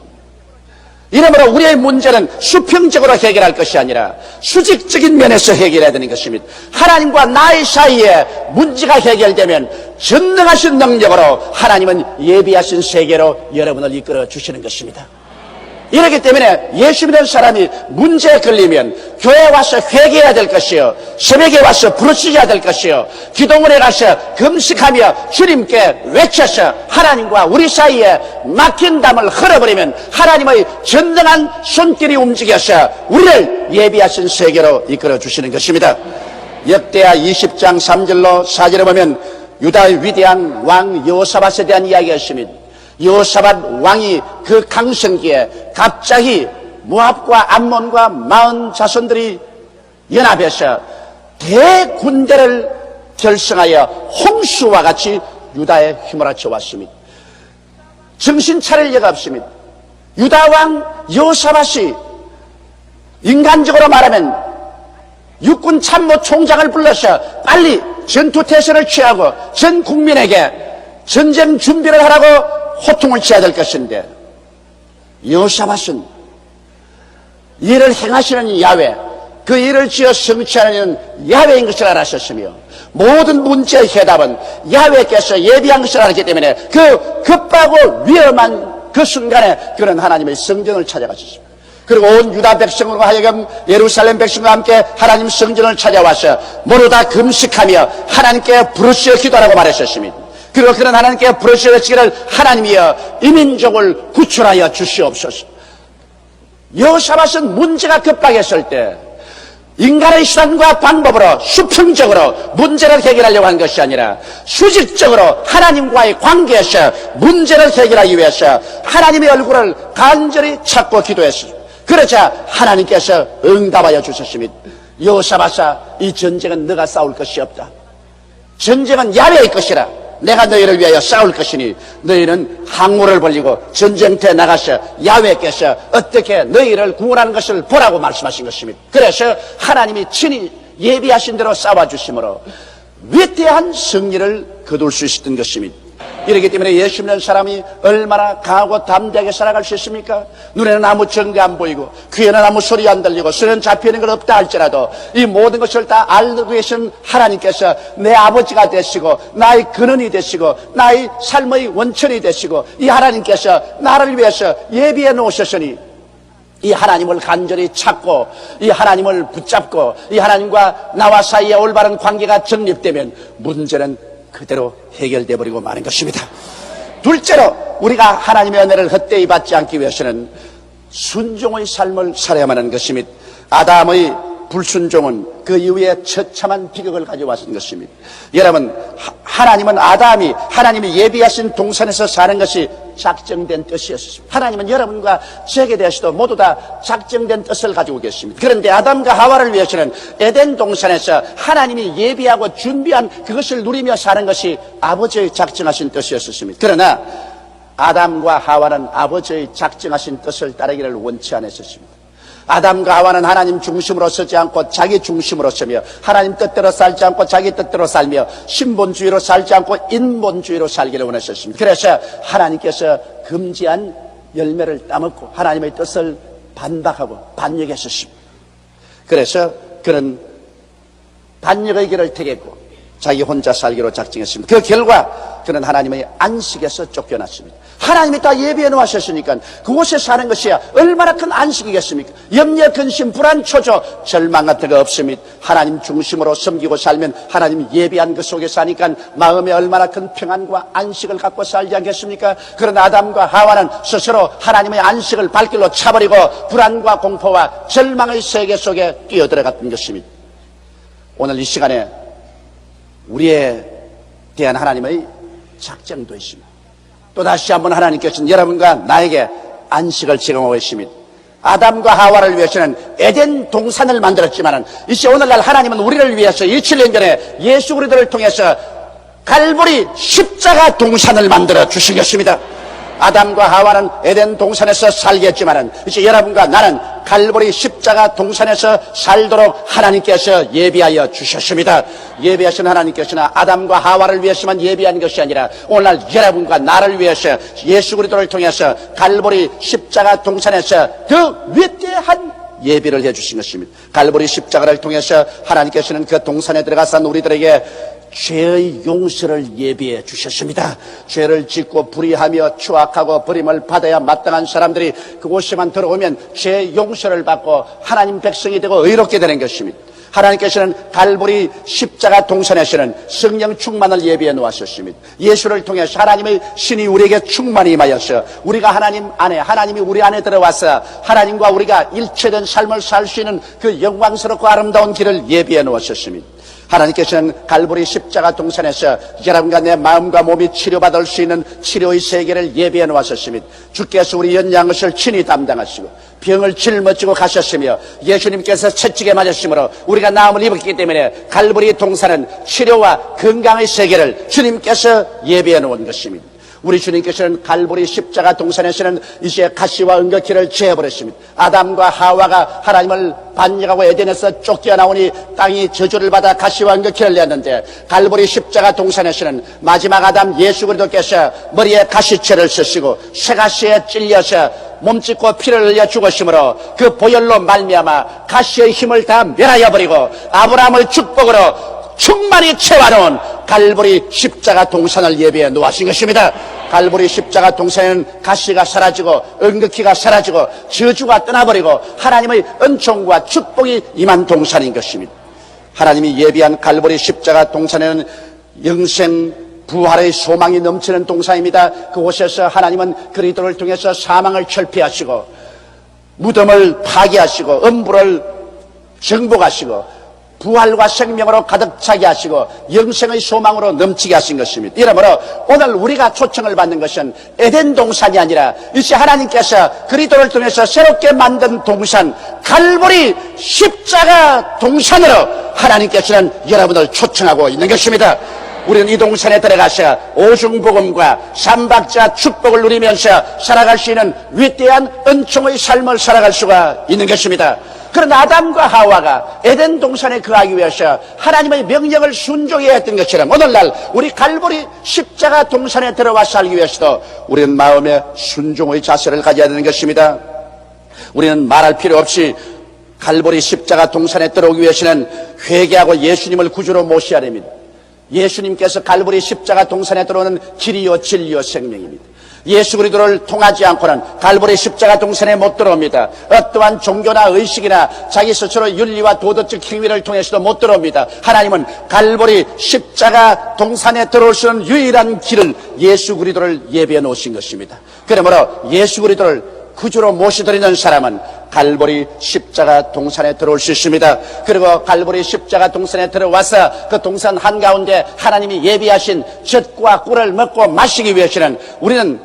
이러므로 우리의 문제는 수평적으로 해결할 것이 아니라 수직적인 면에서 해결해야 되는 것입니다. 하나님과 나의 사이에 문제가 해결되면 전능하신 능력으로 하나님은 예비하신 세계로 여러분을 이끌어 주시는 것입니다. 이렇기 때문에 예수 믿는 사람이 문제에 걸리면 교회에 와서 회개해야 될 것이요 새벽에 와서 부르짖어야 될 것이요 기도문에 가서 금식하며 주님께 외쳐서 하나님과 우리 사이에 막힌 담을 흘러버리면 하나님의 전능한 손길이 움직여서 우리를 예비하신 세계로 이끌어 주시는 것입니다. 역대하 20장 3절로 4절에 보면 유다의 위대한 왕 여호사밧에 대한 이야기가 있습니다. 여호사밧 왕이 그 강성기에 갑자기 모압과 암몬과 마흔 자손들이 연합해서 대군대를 결성하여 홍수와 같이 유다에 휘몰아쳐 왔습니다. 정신 차릴 여가 없습니다. 유다 왕 여호사밧이 인간적으로 말하면 육군 참모 총장을 불러서 빨리 전투태세를 취하고 전 국민에게 전쟁 준비를 하라고 호통을 쳐야 될 것인데 여호사밧은 일을 행하시는 야훼 그 일을 지어 성취하는 야훼인 것을 알았었으며 모든 문제의 해답은 야훼께서 예비한 것을 알았기 때문에 그 급하고 위험한 그 순간에 그는 하나님의 성전을 찾아갔습니다. 그리고 온 유다 백성으로 하여금 예루살렘 백성과 함께 하나님 성전을 찾아와서 모두 다 금식하며 하나님께 부르짖어 기도하라고 말했었습니다. 그리고 그런 하나님께 부르짖어 외치기를 하나님이여 이 민족을 구출하여 주시옵소서. 여호사밧은 문제가 급박했을 때 인간의 수단과 방법으로 수평적으로 문제를 해결하려고 한 것이 아니라 수직적으로 하나님과의 관계에서 문제를 해결하기 위해서 하나님의 얼굴을 간절히 찾고 기도했습니다. 그러자 하나님께서 응답하여 주셨습니다. 여호사밧아, 이 전쟁은 너가 싸울 것이 없다. 전쟁은 야훼의 것이라. 내가 너희를 위하여 싸울 것이니 너희는 항우를 벌리고 전쟁터에 나가서 야훼께서 어떻게 너희를 구원하는 것을 보라고 말씀하신 것입니다. 그래서 하나님이 친히 예비하신 대로 싸워주심으로 위대한 승리를 거둘 수 있었던 것입니다. 이렇기 때문에 예수 믿는 사람이 얼마나 강하고 담대하게 살아갈 수 있습니까? 눈에는 아무 증거 안 보이고 귀에는 아무 소리 안 들리고 손에는 잡히는 건 없다 할지라도 이 모든 것을 다 알고 계신 하나님께서 내 아버지가 되시고 나의 근원이 되시고 나의 삶의 원천이 되시고 이 하나님께서 나를 위해서 예비해 놓으셨으니 이 하나님을 간절히 찾고 이 하나님을 붙잡고 이 하나님과 나와 사이에 올바른 관계가 정립되면 문제는 그대로 해결돼 버리고 마는 것입니다. 둘째로 우리가 하나님의 은혜를 헛되이 받지 않기 위해서는 순종의 삶을 살아야만 하는 것입니다. 아담의 불순종은 그 이후에 처참한 비극을 가져왔던 것입니다. 여러분, 하나님은 하나님이 예비하신 동산에서 사는 것이 작정된 뜻이었습니다. 하나님은 여러분과 저에게 대해서도 모두 다 작정된 뜻을 가지고 계십니다. 그런데 아담과 하와를 위해서는 에덴 동산에서 하나님이 예비하고 준비한 그것을 누리며 사는 것이 아버지의 작정하신 뜻이었습니다. 그러나 아담과 하와는 아버지의 작정하신 뜻을 따르기를 원치 않았습니다. 아담과 하와는 하나님 중심으로 서지 않고 자기 중심으로 서며 하나님 뜻대로 살지 않고 자기 뜻대로 살며 신본주의로 살지 않고 인본주의로 살기를 원하셨습니다. 그래서 하나님께서 금지한 열매를 따먹고 하나님의 뜻을 반박하고 반역했었습니다. 그래서 그는 반역의 길을 택했고 자기 혼자 살기로 작정했습니다. 그 결과 그는 하나님의 안식에서 쫓겨났습니다. 하나님이 다 예비해 놓으셨으니까 그곳에 사는 것이 얼마나 큰 안식이겠습니까? 염려, 근심, 불안, 초조, 절망 같은 거 없습니다. 하나님 중심으로 섬기고 살면 하나님 예비한 그 속에 사니까 마음에 얼마나 큰 평안과 안식을 갖고 살지 않겠습니까? 그러나 아담과 하와는 스스로 하나님의 안식을 발길로 차버리고 불안과 공포와 절망의 세계 속에 뛰어들어갔던 것입니다. 오늘 이 시간에 우리에 대한 하나님의 작정도 있습니다. 또다시 한번 하나님께서는 여러분과 나에게 안식을 제공하고 계십니다. 아담과 하와를 위해서는 에덴 동산을 만들었지만 이제 오늘날 하나님은 우리를 위해서 2000년 전에 예수 그리스도를 통해서 갈보리 십자가 동산을 만들어 주신 것입니다. 아담과 하와는 에덴 동산에서 살겠지만 이제 여러분과 나는 갈보리 십자가 동산에서 살도록 하나님께서 예비하여 주셨습니다. 예비하신 하나님께서는 아담과 하와를 위해서만 예비한 것이 아니라 오늘날 여러분과 나를 위해서 예수 그리스도를 통해서 갈보리 십자가 동산에서 그 위대한 예비를 해주신 것입니다. 갈보리 십자가를 통해서 하나님께서는 그 동산에 들어가서 우리들에게 죄의 용서를 예비해 주셨습니다. 죄를 짓고 불의하며 추악하고 버림을 받아야 마땅한 사람들이 그곳에만 들어오면 죄 용서를 받고 하나님 백성이 되고 의롭게 되는 것입니다. 하나님께서는 갈보리 십자가 동산에서는 성령 충만을 예비해 놓으셨습니다. 예수를 통해서 하나님의 신이 우리에게 충만히 임하여서 우리가 하나님 안에, 하나님이 우리 안에 들어와서 하나님과 우리가 일체된 삶을 살 수 있는 그 영광스럽고 아름다운 길을 예비해 놓으셨습니다. 하나님께서는 갈보리 십자가 동산에서 여러분과 내 마음과 몸이 치료받을 수 있는 치료의 세계를 예비해 놓으셨습니다. 주께서 우리 연약한 것을 친히 담당하시고 병을 짊어지고 가셨으며 예수님께서 채찍에 맞으심으로 우리가 나음을 입었기 때문에 갈보리 동산은 치료와 건강의 세계를 주님께서 예비해 놓은 것입니다. 우리 주님께서는 갈보리 십자가 동산에서는 이제 가시와 은거키를 제어버렸습니다. 아담과 하와가 하나님을 반역하고 에덴에서 쫓겨나오니 땅이 저주를 받아 가시와 은거키를 냈는데 갈보리 십자가 동산에서는 마지막 아담 예수 그리스도께서 머리에 가시채를 쓰시고 쇠가시에 찔려서 몸짓고 피를 흘려 죽으심으로 그 보혈로 말미암아 가시의 힘을 다 멸하여 버리고 아브라함의 축복으로 충만히 채워놓은 갈보리 십자가 동산을 예비해 놓으신 것입니다. 갈보리 십자가 동산에는 가시가 사라지고 은극기가 사라지고 저주가 떠나버리고 하나님의 은총과 축복이 임한 동산인 것입니다. 하나님이 예비한 갈보리 십자가 동산에는 영생 부활의 소망이 넘치는 동산입니다. 그곳에서 하나님은 그리스도를 통해서 사망을 철폐하시고 무덤을 파괴하시고 음부를 정복하시고 부활과 생명으로 가득 차게 하시고 영생의 소망으로 넘치게 하신 것입니다. 이러므로 오늘 우리가 초청을 받는 것은 에덴 동산이 아니라 이제 하나님께서 그리스도를 통해서 새롭게 만든 동산 갈보리 십자가 동산으로 하나님께서는 여러분을 초청하고 있는 것입니다. 우리는 이 동산에 들어가서 오중복음과 삼박자 축복을 누리면서 살아갈 수 있는 위대한 은총의 삶을 살아갈 수가 있는 것입니다. 그러나 아담과 하와가 에덴 동산에 거하기 위해서 하나님의 명령을 순종해야 했던 것처럼 오늘날 우리 갈보리 십자가 동산에 들어와 살기 위해서도 우리는 마음의 순종의 자세를 가져야 되는 것입니다. 우리는 말할 필요 없이 갈보리 십자가 동산에 들어오기 위해서는 회개하고 예수님을 구주로 모셔야 됩니다. 예수님께서 갈보리 십자가 동산에 들어오는 길이요 진리요 생명입니다. 예수 그리스도를 통하지 않고는 갈보리 십자가 동산에 못 들어옵니다. 어떠한 종교나 의식이나 자기 스스로 윤리와 도덕적 행위를 통해서도 못 들어옵니다. 하나님은 갈보리 십자가 동산에 들어올 수 있는 유일한 길을 예수 그리스도를 예비해 놓으신 것입니다. 그러므로 예수 그리스도를 구주로 모셔드리는 사람은 갈보리 십자가 동산에 들어올 수 있습니다. 그리고 갈보리 십자가 동산에 들어와서 그 동산 한가운데 하나님이 예비하신 젖과 꿀을 먹고 마시기 위해서는 우리는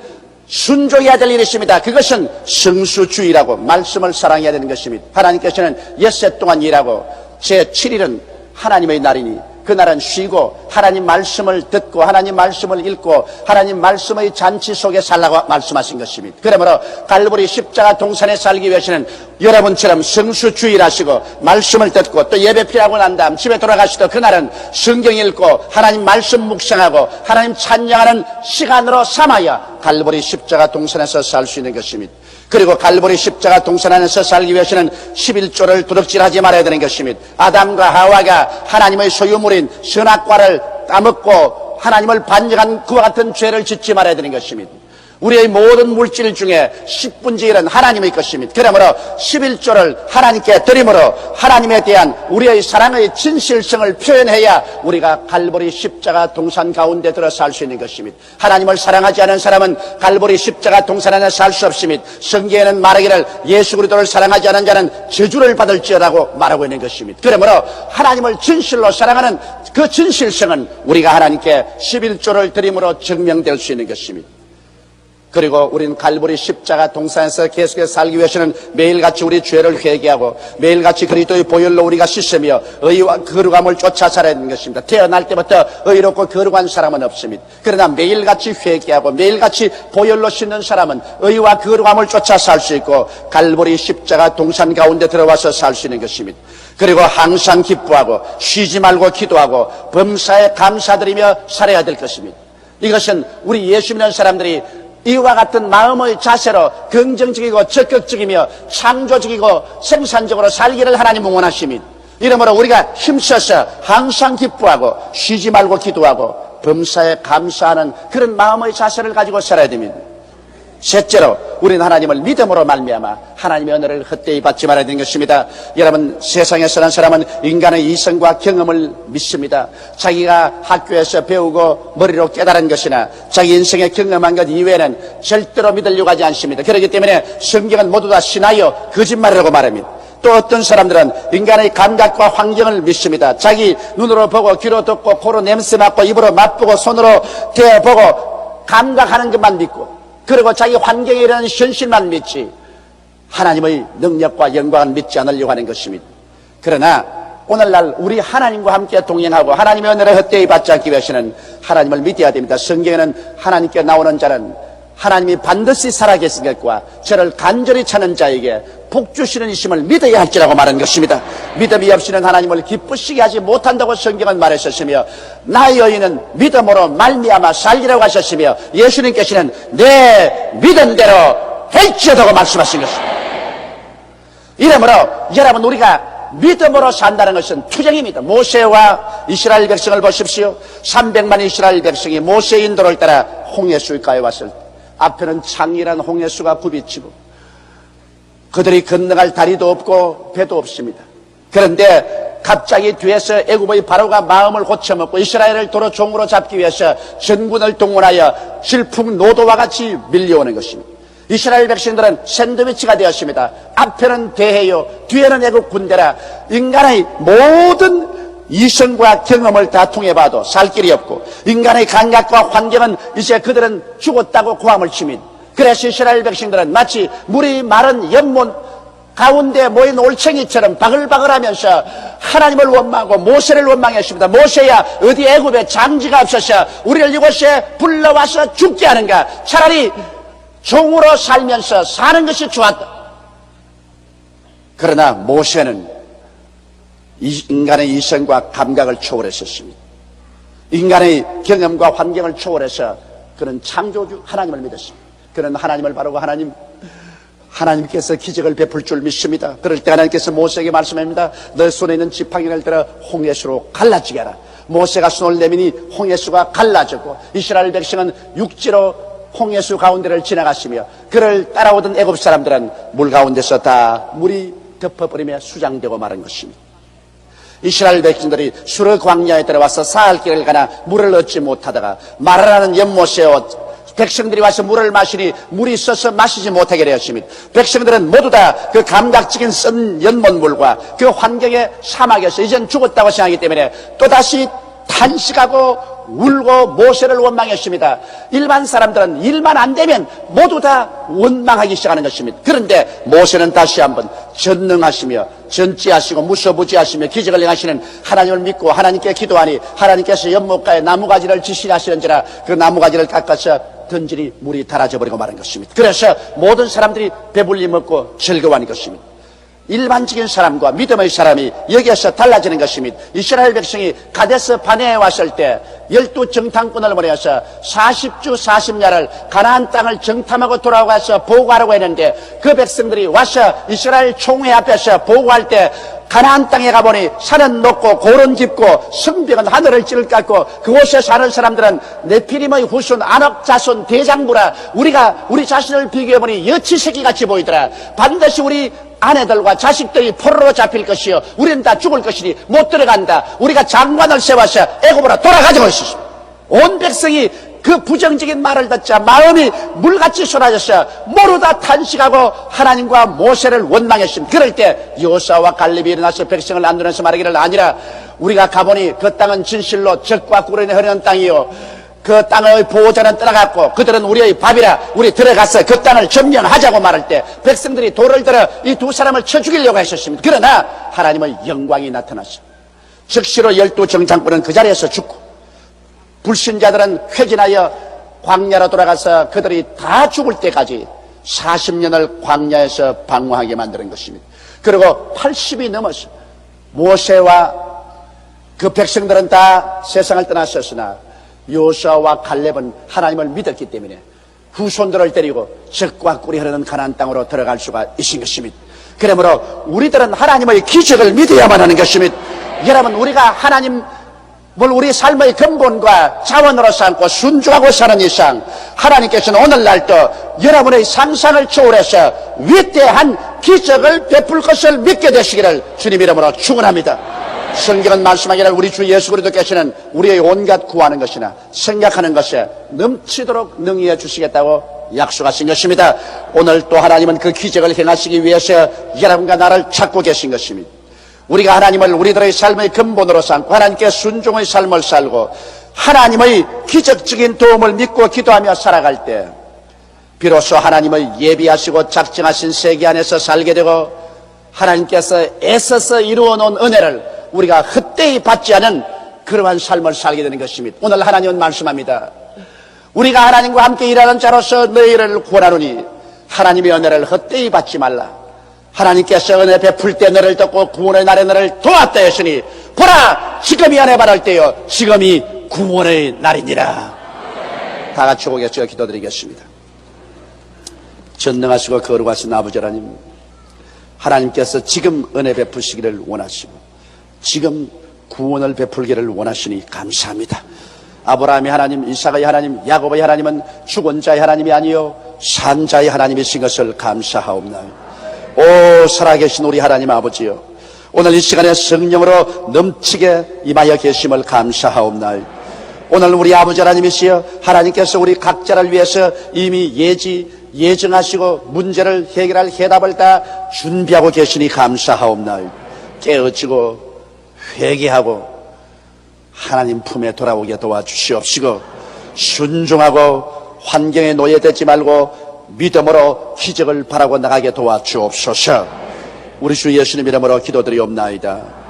순종해야 될 일이 있습니다. 그것은 성수주의라고 말씀을 사랑해야 되는 것입니다. 하나님께서는 엿새 동안 일하고 제7일은 하나님의 날이니 그날은 쉬고 하나님 말씀을 듣고 하나님 말씀을 읽고 하나님 말씀의 잔치 속에 살라고 말씀하신 것입니다. 그러므로 갈보리 십자가 동산에 살기 위해서는 여러분처럼 성수주의를 하시고 말씀을 듣고 또 예배 필요하고 난 다음 집에 돌아가시도 그날은 성경 읽고 하나님 말씀 묵상하고 하나님 찬양하는 시간으로 삼아야 갈보리 십자가 동산에서 살 수 있는 것입니다. 그리고 갈보리 십자가 동산 안에서 살기 위해서는 11조를 두둑질하지 말아야 되는 것입니다. 아담과 하와가 하나님의 소유물인 선악과를 따먹고 하나님을 반역한 그와 같은 죄를 짓지 말아야 되는 것입니다. 우리의 모든 물질 중에 10분의 1은 하나님의 것입니다. 그러므로 11조를 하나님께 드림으로 하나님에 대한 우리의 사랑의 진실성을 표현해야 우리가 갈보리 십자가 동산 가운데 들어 살 수 있는 것입니다. 하나님을 사랑하지 않은 사람은 갈보리 십자가 동산 안에 살 수 없습니다. 성경에는 말하기를 예수 그리스도를 사랑하지 않은 자는 저주를 받을지어라고 말하고 있는 것입니다. 그러므로 하나님을 진실로 사랑하는 그 진실성은 우리가 하나님께 11조를 드림으로 증명될 수 있는 것입니다. 그리고 우리는 갈보리 십자가 동산에서 계속해서 살기 위해서는 매일같이 우리 죄를 회개하고 매일같이 그리스도의 보혈로 우리가 씻으며 의와 거룩함을 쫓아 살아야 하는 것입니다. 태어날 때부터 의롭고 거룩한 사람은 없습니다. 그러나 매일같이 회개하고 매일같이 보혈로 씻는 사람은 의와 거룩함을 쫓아 살 수 있고 갈보리 십자가 동산 가운데 들어와서 살 수 있는 것입니다. 그리고 항상 기뻐하고 쉬지 말고 기도하고 범사에 감사드리며 살아야 될 것입니다. 이것은 우리 예수 믿는 사람들이 이와 같은 마음의 자세로 긍정적이고 적극적이며 창조적이고 생산적으로 살기를 하나님은 원하십니다. 이러므로 우리가 힘써서 항상 기뻐하고 쉬지 말고 기도하고 범사에 감사하는 그런 마음의 자세를 가지고 살아야 됩니다. 셋째로 우리는 하나님을 믿음으로 말미암아 하나님의 은혜를 헛되이 받지 말아야 되는 것입니다. 여러분, 세상에 사는 사람은 인간의 이성과 경험을 믿습니다. 자기가 학교에서 배우고 머리로 깨달은 것이나 자기 인생에 경험한 것 이외에는 절대로 믿으려고 하지 않습니다. 그렇기 때문에 성경은 모두 다 신하여 거짓말이라고 말합니다. 또 어떤 사람들은 인간의 감각과 환경을 믿습니다. 자기 눈으로 보고 귀로 듣고 코로 냄새 맡고 입으로 맛보고 손으로 대보고 감각하는 것만 믿고 그리고 자기 환경에 일어나는 현실만 믿지 하나님의 능력과 영광을 믿지 않으려고 하는 것입니다. 그러나 오늘날 우리 하나님과 함께 동행하고 하나님의 은혜를 헛되이 받지 않기 위해서는 하나님을 믿어야 됩니다. 성경에는 하나님께 나오는 자는 하나님이 반드시 살아계신 것과 저를 간절히 찾는 자에게 복 주시는 이심을 믿어야 할지라고 말한 것입니다. 믿음이 없이는 하나님을 기쁘시게 하지 못한다고 성경은 말하셨으며 나의 여인은 믿음으로 말미암아 살리라고 하셨으며 예수님께서는 내 믿음대로 될지어다고 말씀하신 것입니다. 이러므로 여러분, 우리가 믿음으로 산다는 것은 투쟁입니다. 모세와 이스라엘 백성을 보십시오. 300만 이스라엘 백성이 모세의 인도를 따라 홍해수가에 왔을 때 앞에는 창이란 홍해수가 굽이치고 그들이 건너갈 다리도 없고 배도 없습니다. 그런데 갑자기 뒤에서 애굽의 바로가 마음을 고쳐먹고 이스라엘을 도로 종으로 잡기 위해서 전군을 동원하여 질풍노도와 같이 밀려오는 것입니다. 이스라엘 백성들은 샌드위치가 되었습니다. 앞에는 대해요, 뒤에는 애국 군대라. 인간의 모든 이성과 경험을 다 통해봐도 살 길이 없고, 인간의 감각과 환경은 이제 그들은 죽었다고 고함을 치민. 그래서 이스라엘 백성들은 마치 물이 마른 연못 가운데 모인 올챙이처럼 바글바글하면서 하나님을 원망하고 모세를 원망했습니다. 모세야, 어디 애굽에 장지가 없어서 우리를 이곳에 불러와서 죽게 하는가? 차라리 종으로 살면서 사는 것이 좋았다. 그러나 모세는 인간의 이성과 감각을 초월했었습니다. 인간의 경험과 환경을 초월해서 그는 창조주 하나님을 믿었습니다. 그는 하나님을 바라고 하나님께서 기적을 베풀 줄 믿습니다. 그럴 때 하나님께서 모세에게 말씀합니다. 너 손에 있는 지팡이를 들어 홍해수로 갈라지게 하라. 모세가 손을 내미니 홍해수가 갈라졌고, 이스라엘 백성은 육지로 홍해수 가운데를 지나갔으며, 그를 따라오던 애굽 사람들은 물 가운데서 다 물이 덮어버리며 수장되고 마른 것입니다. 이스라엘 백성들이 수르 광야에 들어와서 사흘 길을 가나 물을 얻지 못하다가 마르라는 연못에 백성들이 와서 물을 마시니 물이 있어서 마시지 못하게 되었습니다. 백성들은 모두 다 그 감각적인 쓴 연못물과 그 환경의 사막에서 이젠 죽었다고 생각하기 때문에 또다시 탄식하고 울고 모세를 원망했습니다. 일반 사람들은 일만 안 되면 모두 다 원망하기 시작하는 것입니다. 그런데 모세는 다시 한번 전능하시며 전지하시고 무소부지하시며 기적을 행하시는 하나님을 믿고 하나님께 기도하니 하나님께서 연못가에 나무가지를 지시하시는지라 그 나무가지를 깎아서 던지니 물이 닳아져 버리고 마는 것입니다. 그래서 모든 사람들이 배불리 먹고 즐거워하는 것입니다. 일반적인 사람과 믿음의 사람이 여기에서 달라지는 것입니다. 이스라엘 백성이 가데스 바네에 왔을 때 12정탐꾼을 보내서 40주 40야를 가나안 땅을 정탐하고 돌아와서 보고하라고 했는데, 그 백성들이 와서 이스라엘 총회 앞에서 보고할 때 가나안 땅에 가보니 산은 높고 고른 깊고 성벽은 하늘을 찌를 깎고 그곳에 사는 사람들은 네피림의 후손 아낙 자손 대장부라. 우리가 우리 자신을 비교해보니 여치새끼같이 보이더라. 반드시 우리 아내들과 자식들이 포로로 잡힐 것이요 우리는 다 죽을 것이니 못 들어간다. 우리가 장관을 세워서 애굽으로 돌아가자고 했습니다. 온 백성이 그 부정적인 말을 듣자 마음이 물같이 쏟아져서 모두 다 탄식하고 하나님과 모세를 원망했습니다. 그럴 때 여호수아와 갈렙이 일어나서 백성을 안두면서 말하기를, 아니라 우리가 가보니 그 땅은 진실로 젖과 꿀이 흐르는 땅이요 그 땅의 보호자는 떠나갔고 그들은 우리의 밥이라. 우리 들어가서 그 땅을 점령하자고 말할 때 백성들이 돌을 들어 이 두 사람을 쳐 죽이려고 했었습니다. 그러나 하나님의 영광이 나타났습니다. 즉시로 12정탐꾼은 그 자리에서 죽고 불신자들은 회진하여 광야로 돌아가서 그들이 다 죽을 때까지 40년을 광야에서 방황하게 만드는 것입니다. 그리고 80이 넘어서 모세와 그 백성들은 다 세상을 떠났었으나 여호수아와 갈렙은 하나님을 믿었기 때문에 후손들을 데리고 젖과 꿀이 흐르는 가나안 땅으로 들어갈 수가 있은 것입니다. 그러므로 우리들은 하나님의 기적을 믿어야만 하는 것입니다. 여러분, 우리가 하나님 우리 삶의 근본과 자원으로 삼고 순종하고 사는 이상 하나님께서는 오늘날도 여러분의 상상을 초월해서 위대한 기적을 베풀 것을 믿게 되시기를 주님 이름으로 축원합니다. 성경은 말씀하기를 우리 주 예수 그리스도께서는 우리의 온갖 구하는 것이나 생각하는 것에 넘치도록 능히해 주시겠다고 약속하신 것입니다. 오늘 또 하나님은 그 기적을 행하시기 위해서 여러분과 나를 찾고 계신 것입니다. 우리가 하나님을 우리들의 삶의 근본으로 삼고 하나님께 순종의 삶을 살고 하나님의 기적적인 도움을 믿고 기도하며 살아갈 때 비로소 하나님의 예비하시고 작정하신 세계 안에서 살게 되고 하나님께서 애써서 이루어 놓은 은혜를 우리가 헛되이 받지 않은 그러한 삶을 살게 되는 것입니다. 오늘 하나님은 말씀합니다. 우리가 하나님과 함께 일하는 자로서 너희를 구원하노니 하나님의 은혜를 헛되이 받지 말라. 하나님께서 은혜 베풀 때 너를 듣고 구원의 날에 너를 도왔다 했으니 보라, 지금이 은혜 받을 때요 지금이 구원의 날이니라. 다 같이 오겠어요. 기도드리겠습니다. 전능하시고 거룩하신 아버지 하나님, 하나님께서 지금 은혜 베푸시기를 원하시고 지금 구원을 베풀기를 원하시니 감사합니다. 아브라함의 하나님, 이삭의 하나님, 야곱의 하나님은 죽은 자의 하나님이 아니요 산 자의 하나님이신 것을 감사하옵나이다. 오 살아계신 우리 하나님 아버지요, 오늘 이 시간에 성령으로 넘치게 임하여 계심을 감사하옵나이다. 오늘 우리 아버지 하나님이시여 하나님께서 우리 각자를 위해서 이미 예정하시고 문제를 해결할 해답을 다 준비하고 계시니 감사하옵나이다. 깨어지고 회개하고 하나님 품에 돌아오게 도와주시옵시고, 순종하고 환경에 노예되지 말고 믿음으로 기적을 바라고 나가게 도와주옵소서. 우리 주 예수님 이름으로 기도드리옵나이다.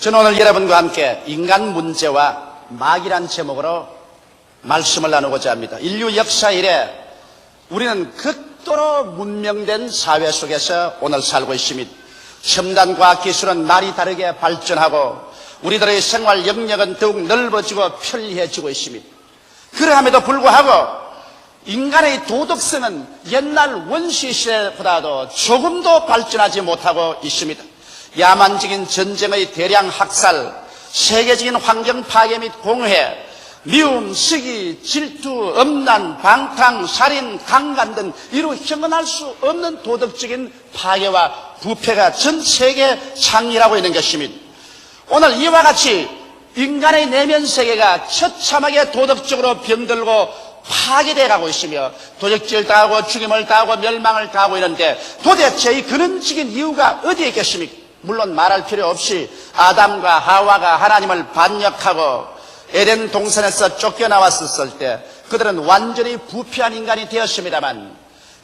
저는 오늘 여러분과 함께 인간 문제와 마귀란 제목으로 말씀을 나누고자 합니다. 인류 역사 이래 우리는 극도로 문명된 사회 속에서 오늘 살고 있습니다. 첨단 과학 기술은 날이 다르게 발전하고 우리들의 생활 영역은 더욱 넓어지고 편리해지고 있습니다. 그러함에도 불구하고 인간의 도덕성은 옛날 원시 시대보다도 조금도 발전하지 못하고 있습니다. 야만적인 전쟁의 대량 학살, 세계적인 환경 파괴 및 공해, 미움, 시기, 질투, 엄난, 방탕, 살인, 강간 등 이루 형언할 수 없는 도덕적인 파괴와 부패가 전 세계에 창렬하고 있는 것입니다. 오늘 이와 같이 인간의 내면 세계가 처참하게 도덕적으로 병들고 파괴되어 가고 있으며 도적질을 당하고 죽임을 당하고 멸망을 당하고 있는데 도대체 이 근원적인 이유가 어디에 있겠습니까? 물론 말할 필요 없이 아담과 하와가 하나님을 반역하고 에덴 동산에서 쫓겨나왔을 때 그들은 완전히 부패한 인간이 되었습니다만,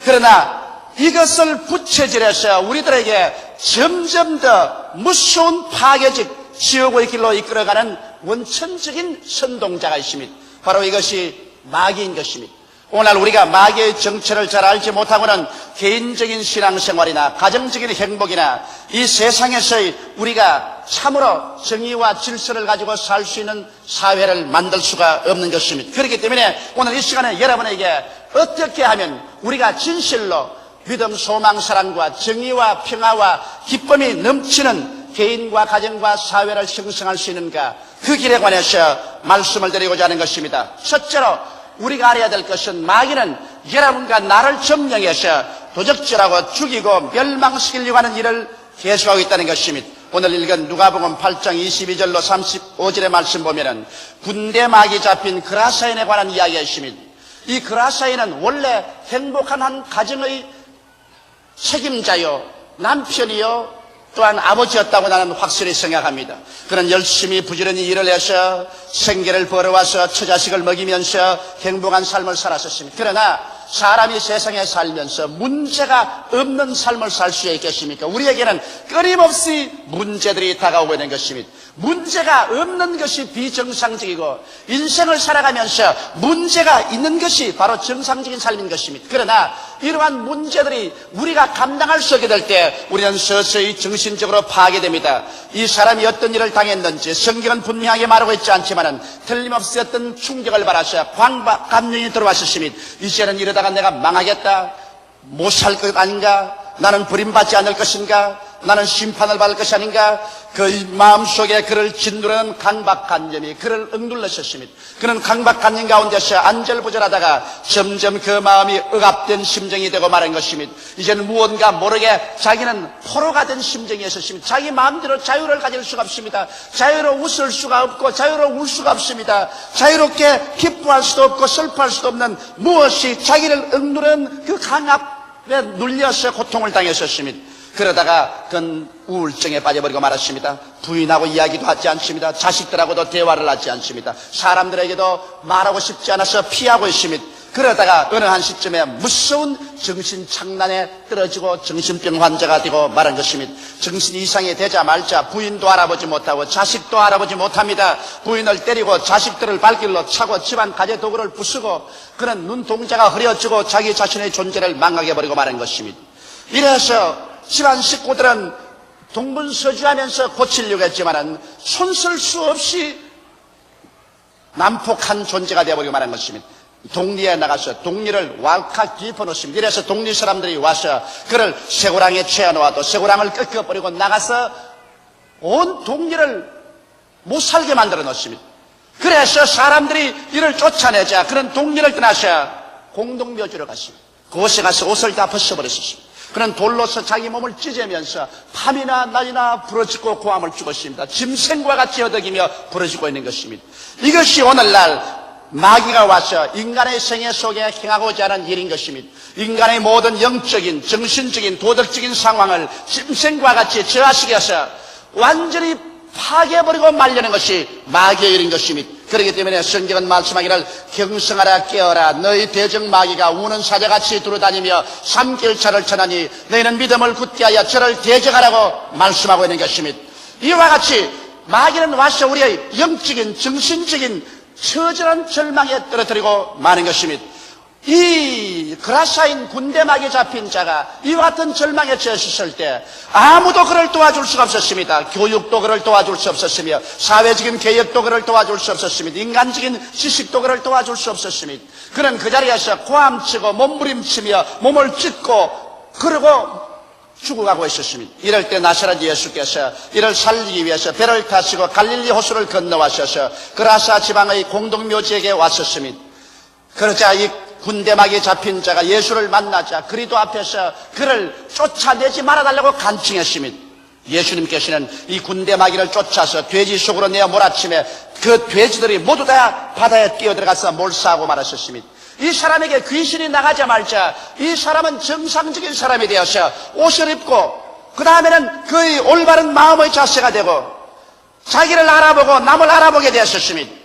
그러나 이것을 부채질해서 우리들에게 점점 더 무서운 파괴적 지옥의 길로 이끌어가는 원천적인 선동자가 있습니다. 바로 이것이 마귀인 것입니다. 오늘날 우리가 마귀의 정체를 잘 알지 못하고는 개인적인 신앙생활이나 가정적인 행복이나 이 세상에서의 우리가 참으로 정의와 질서를 가지고 살 수 있는 사회를 만들 수가 없는 것입니다. 그렇기 때문에 오늘 이 시간에 여러분에게 어떻게 하면 우리가 진실로 믿음, 소망, 사랑과 정의와 평화와 기쁨이 넘치는 개인과 가정과 사회를 형성할 수 있는가, 그 길에 관해서 말씀을 드리고자 하는 것입니다. 첫째로 우리가 알아야 될 것은 마귀는 여러분과 나를 점령해서 도적질하고 죽이고 멸망시키려고 하는 일을 계속하고 있다는 것입니다. 오늘 읽은 누가복음 8장 22절로 35절의 말씀 보면은 군대 마귀 잡힌 그라사인에 관한 이야기가 있습니다. 이 그라사인은 원래 행복한 한 가정의 책임자요, 남편이요, 또한 아버지였다고 나는 확실히 생각합니다. 그는 열심히 부지런히 일을 해서 생계를 벌어와서 처자식을 먹이면서 행복한 삶을 살았었습니다. 그러나 사람이 세상에 살면서 문제가 없는 삶을 살 수 있겠습니까? 우리에게는 끊임없이 문제들이 다가오고 있는 것입니다. 문제가 없는 것이 비정상적이고 인생을 살아가면서 문제가 있는 것이 바로 정상적인 삶인 것입니다. 그러나 이러한 문제들이 우리가 감당할 수 없게 될 때 우리는 서서히 정신적으로 파괴됩니다. 이 사람이 어떤 일을 당했는지 성경은 분명하게 말하고 있지 않지만은 틀림없이 어떤 충격을 받아서 감정이 들어왔었습니다. 이제는 이러다가 내가 망하겠다, 못 살 것 아닌가, 나는 버림받지 않을 것인가, 나는 심판을 받을 것이 아닌가, 그 마음속에 그를 짓누르는 강박관념이 그를 억눌렀었습니다. 그는 강박관념 가운데서 안절부절하다가 점점 그 마음이 억압된 심정이 되고 말한 것입니다. 이제는 무언가 모르게 자기는 포로가 된 심정이었습니다. 자기 마음대로 자유를 가질 수가 없습니다. 자유로 웃을 수가 없고 자유로 울 수가 없습니다. 자유롭게 기뻐할 수도 없고 슬퍼할 수도 없는 무엇이 자기를 억누르는 그 강압에 눌려서 고통을 당했었습니다. 그러다가 그는 우울증에 빠져버리고 말았습니다. 부인하고 이야기도 하지 않습니다. 자식들하고도 대화를 하지 않습니다. 사람들에게도 말하고 싶지 않아서 피하고 있습니다. 그러다가 어느 한 시점에 무서운 정신착란에 떨어지고 정신병 환자가 되고 말한 것입니다. 정신 이상이 되자 말자 부인도 알아보지 못하고 자식도 알아보지 못합니다. 부인을 때리고 자식들을 발길로 차고 집안 가재도구를 부수고 그는 눈동자가 흐려지고 자기 자신의 존재를 망각해버리고 말한 것입니다. 이래서 집안 식구들은 동분서주하면서 고치려고 했지만은 손쓸 수 없이 난폭한 존재가 되어버리고 말한 것입니다. 독리에 나가서 독리를 왈칵 뒤집어놓습니다. 이래서 독리 사람들이 와서 그를 쇠고랑에 채워놓아도 쇠고랑을 꺾어버리고 나가서 온 독리를 못 살게 만들어 놓습니다. 그래서 사람들이 이를 쫓아내자 그는 독리를 떠나서 공동묘지로 갔습니다. 그곳에 가서 옷을 다 벗어버렸습니다. 그는 돌로서 자기 몸을 찢으면서 밤이나 낮이나 부러지고 고함을 죽었습니다. 짐승과 같이 허덕이며 부러지고 있는 것입니다. 이것이 오늘날 마귀가 와서 인간의 생애 속에 행하고자 하는 일인 것입니다. 인간의 모든 영적인, 정신적인, 도덕적인 상황을 짐승과 같이 저하시게 해서 완전히 파괴해버리고 말려는 것이 마귀의 일인 것입니다. 그렇기 때문에 성경은 말씀하기를 경성하라 깨어라 너희 대적 마귀가 우는 사자같이 두루다니며 삼킬차를 쳐나니 너희는 믿음을 굳게 하여 저를 대적하라고 말씀하고 있는 것입니다. 이와 같이 마귀는 와서 우리의 영적인 정신적인 처절한 절망에 떨어뜨리고 마는 것입니다. 이 그라사인 군대 마귀에 잡힌 자가 이와 같은 절망에 처했을 때 아무도 그를 도와줄 수가 없었습니다. 교육도 그를 도와줄 수 없었으며 사회적인 개혁도 그를 도와줄 수 없었습니다. 인간적인 지식도 그를 도와줄 수 없었습니다. 그는 그 자리에서 고함치고 몸부림치며 몸을 찢고 그러고 죽어가고 있었습니다. 이럴 때 나사렛 예수께서 이를 살리기 위해서 배를 타시고 갈릴리 호수를 건너와셔서 그라사 지방의 공동묘지에게 왔었습니다. 그러자 이 군대마귀에 잡힌 자가 예수를 만나자 그리도 앞에서 그를 쫓아내지 말아달라고 간청했습니다. 예수님께서는 이 군대마귀를 쫓아서 돼지 속으로 내어 몰아치며 그 돼지들이 모두 다 바다에 뛰어들어가서 몰사하고 말하셨습니다. 이 사람에게 귀신이 나가자 말자 이 사람은 정상적인 사람이 되어서 옷을 입고 그 다음에는 그의 올바른 마음의 자세가 되고 자기를 알아보고 남을 알아보게 되었습니다.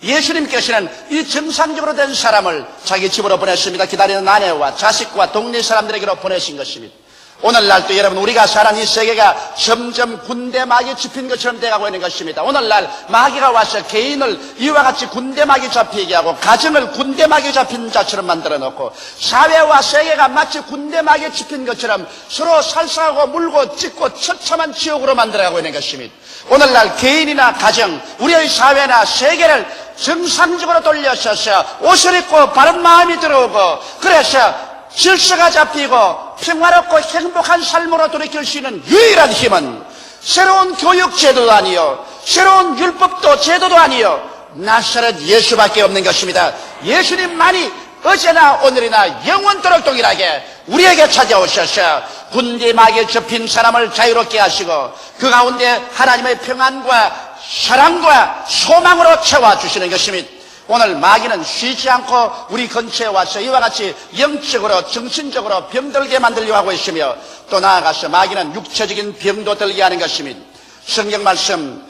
예수님께서는 이 정상적으로 된 사람을 자기 집으로 보냈습니다. 기다리는 아내와 자식과 동네 사람들에게로 보내신 것입니다. 오늘날도 여러분 우리가 사는 이 세계가 점점 군대 마귀에 잡힌 것처럼 돼가고 있는 것입니다. 오늘날 마귀가 와서 개인을 이와 같이 군대 마귀에 잡히게 하고 가정을 군대 마귀에 잡힌 자처럼 만들어 놓고 사회와 세계가 마치 군대 마귀에 잡힌 것처럼 서로 살상하고 물고 찢고 처참한 지옥으로 만들어가고 있는 것입니다. 오늘날 개인이나 가정, 우리의 사회나 세계를 정상적으로 돌려서서 옷을 입고 바른 마음이 들어오고 그래서 질서가 잡히고 평화롭고 행복한 삶으로 돌이킬 수 있는 유일한 힘은 새로운 교육 제도도 아니요 새로운 율법도 제도도 아니요 나사렛 예수밖에 없는 것입니다. 예수님만이 어제나 오늘이나 영원토록 동일하게 우리에게 찾아오셔서 군대 마귀에 접힌 사람을 자유롭게 하시고 그 가운데 하나님의 평안과 사랑과 소망으로 채워주시는 것입니다. 오늘 마귀는 쉬지 않고 우리 근처에 와서 이와 같이 영적으로 정신적으로 병들게 만들려고 하고 있으며 또 나아가서 마귀는 육체적인 병도 들게 하는 것입니다. 성경 말씀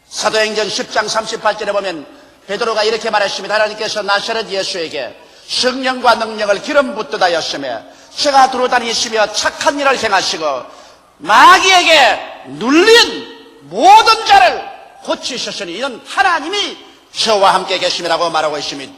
사도행전 10장 38절에 보면 베드로가 이렇게 말했습니다. 하나님께서 나사렛 예수에게 성령과 능력을 기름 붓듯 하였으며 저가 두루다니시며 착한 일을 행하시고 마귀에게 눌린 모든 자를 고치셨으니 이는 하나님이 저와 함께 계심이라고 말하고 있습니다.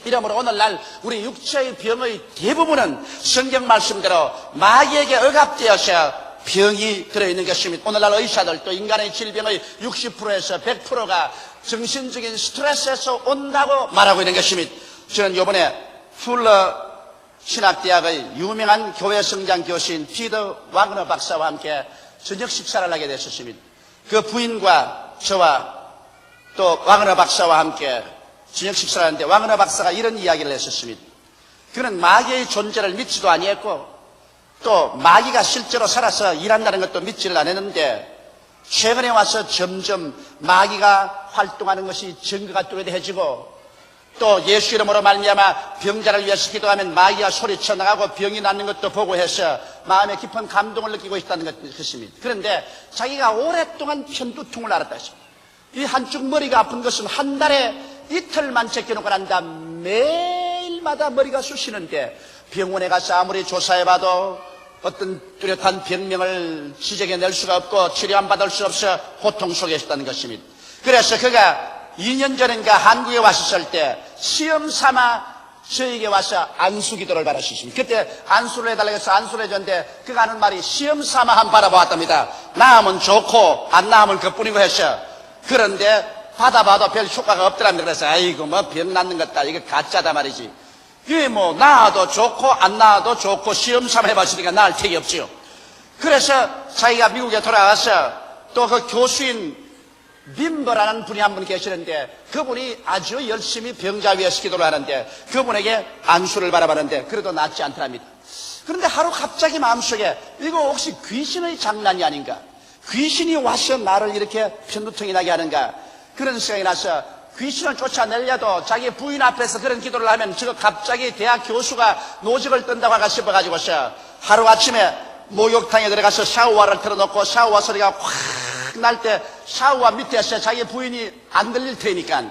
이러므로 오늘날 우리 육체의 병의 대부분은 성경 말씀대로 마귀에게 억압되어서 병이 들어있는 것입니다. 오늘날 의사들도 인간의 질병의 60%에서 100%가 정신적인 스트레스에서 온다고 말하고 있는 것입니다. 저는 이번에 풀러 신학대학의 유명한 교회 성장 교수인 피터 와그너 박사와 함께 저녁 식사를 하게 됐었습니다. 그 부인과 저와 또 와그너 박사와 함께 저녁 식사를 하는데 와그너 박사가 이런 이야기를 했었습니다. 그는 마귀의 존재를 믿지도 아니했고 또 마귀가 실제로 살아서 일한다는 것도 믿지를 않았는데 최근에 와서 점점 마귀가 활동하는 것이 증거가 뚜렷해지고 또 예수 이름으로 말미암아 병자를 위해서 기도하면 마귀가 소리쳐 나가고 병이 낫는 것도 보고 해서 마음에 깊은 감동을 느끼고 있다는 것입니다. 그런데 자기가 오랫동안 편두통을 앓았다 했습니다. 이 한쪽 머리가 아픈 것은 한 달에 이틀만 제껴놓고 난 다음 매일마다 머리가 쑤시는데 병원에 가서 아무리 조사해봐도 어떤 뚜렷한 병명을 지적해낼 수가 없고 치료 안 받을 수 없어 고통 속에 있었다는 것입니다. 그래서 그가 2년 전인가 한국에 왔었을 때 시험 삼아 저에게 와서 안수 기도를 받았습니다. 그때 안수를 해달라고 해서 안수를 해줬는데 그가 하는 말이 시험 삼아 한번 받아보았답니다. 나으면 좋고 안 나으면 그뿐이고 했어. 그런데 받아봐도 별 효과가 없더랍니다. 그래서 아이고 뭐 병 낫는 것다 이거 가짜다 말이지. 이게 뭐 나아도 좋고 안 나아도 좋고 시험 삼아 해봤으니까 나을 택이 없지요. 그래서 자기가 미국에 돌아가서 또 그 교수인 빈버라는 분이 한 분 계시는데 그분이 아주 열심히 병자 위에서 기도를 하는데 그분에게 안수를 바라봤는데 그래도 낫지 않더랍니다. 그런데 하루 갑자기 마음속에 이거 혹시 귀신의 장난이 아닌가? 귀신이 와서 나를 이렇게 편두통이 나게 하는가? 그런 생각이 나서 귀신을 쫓아내려도 자기 부인 앞에서 그런 기도를 하면 저거 갑자기 대학 교수가 노직을 뜬다고 하가 싶어가지고서 하루아침에 목욕탕에 들어가서 샤워를 틀어놓고 샤워 소리가 확 날 때 샤워 밑에서 자기 부인이 안 들릴 테니까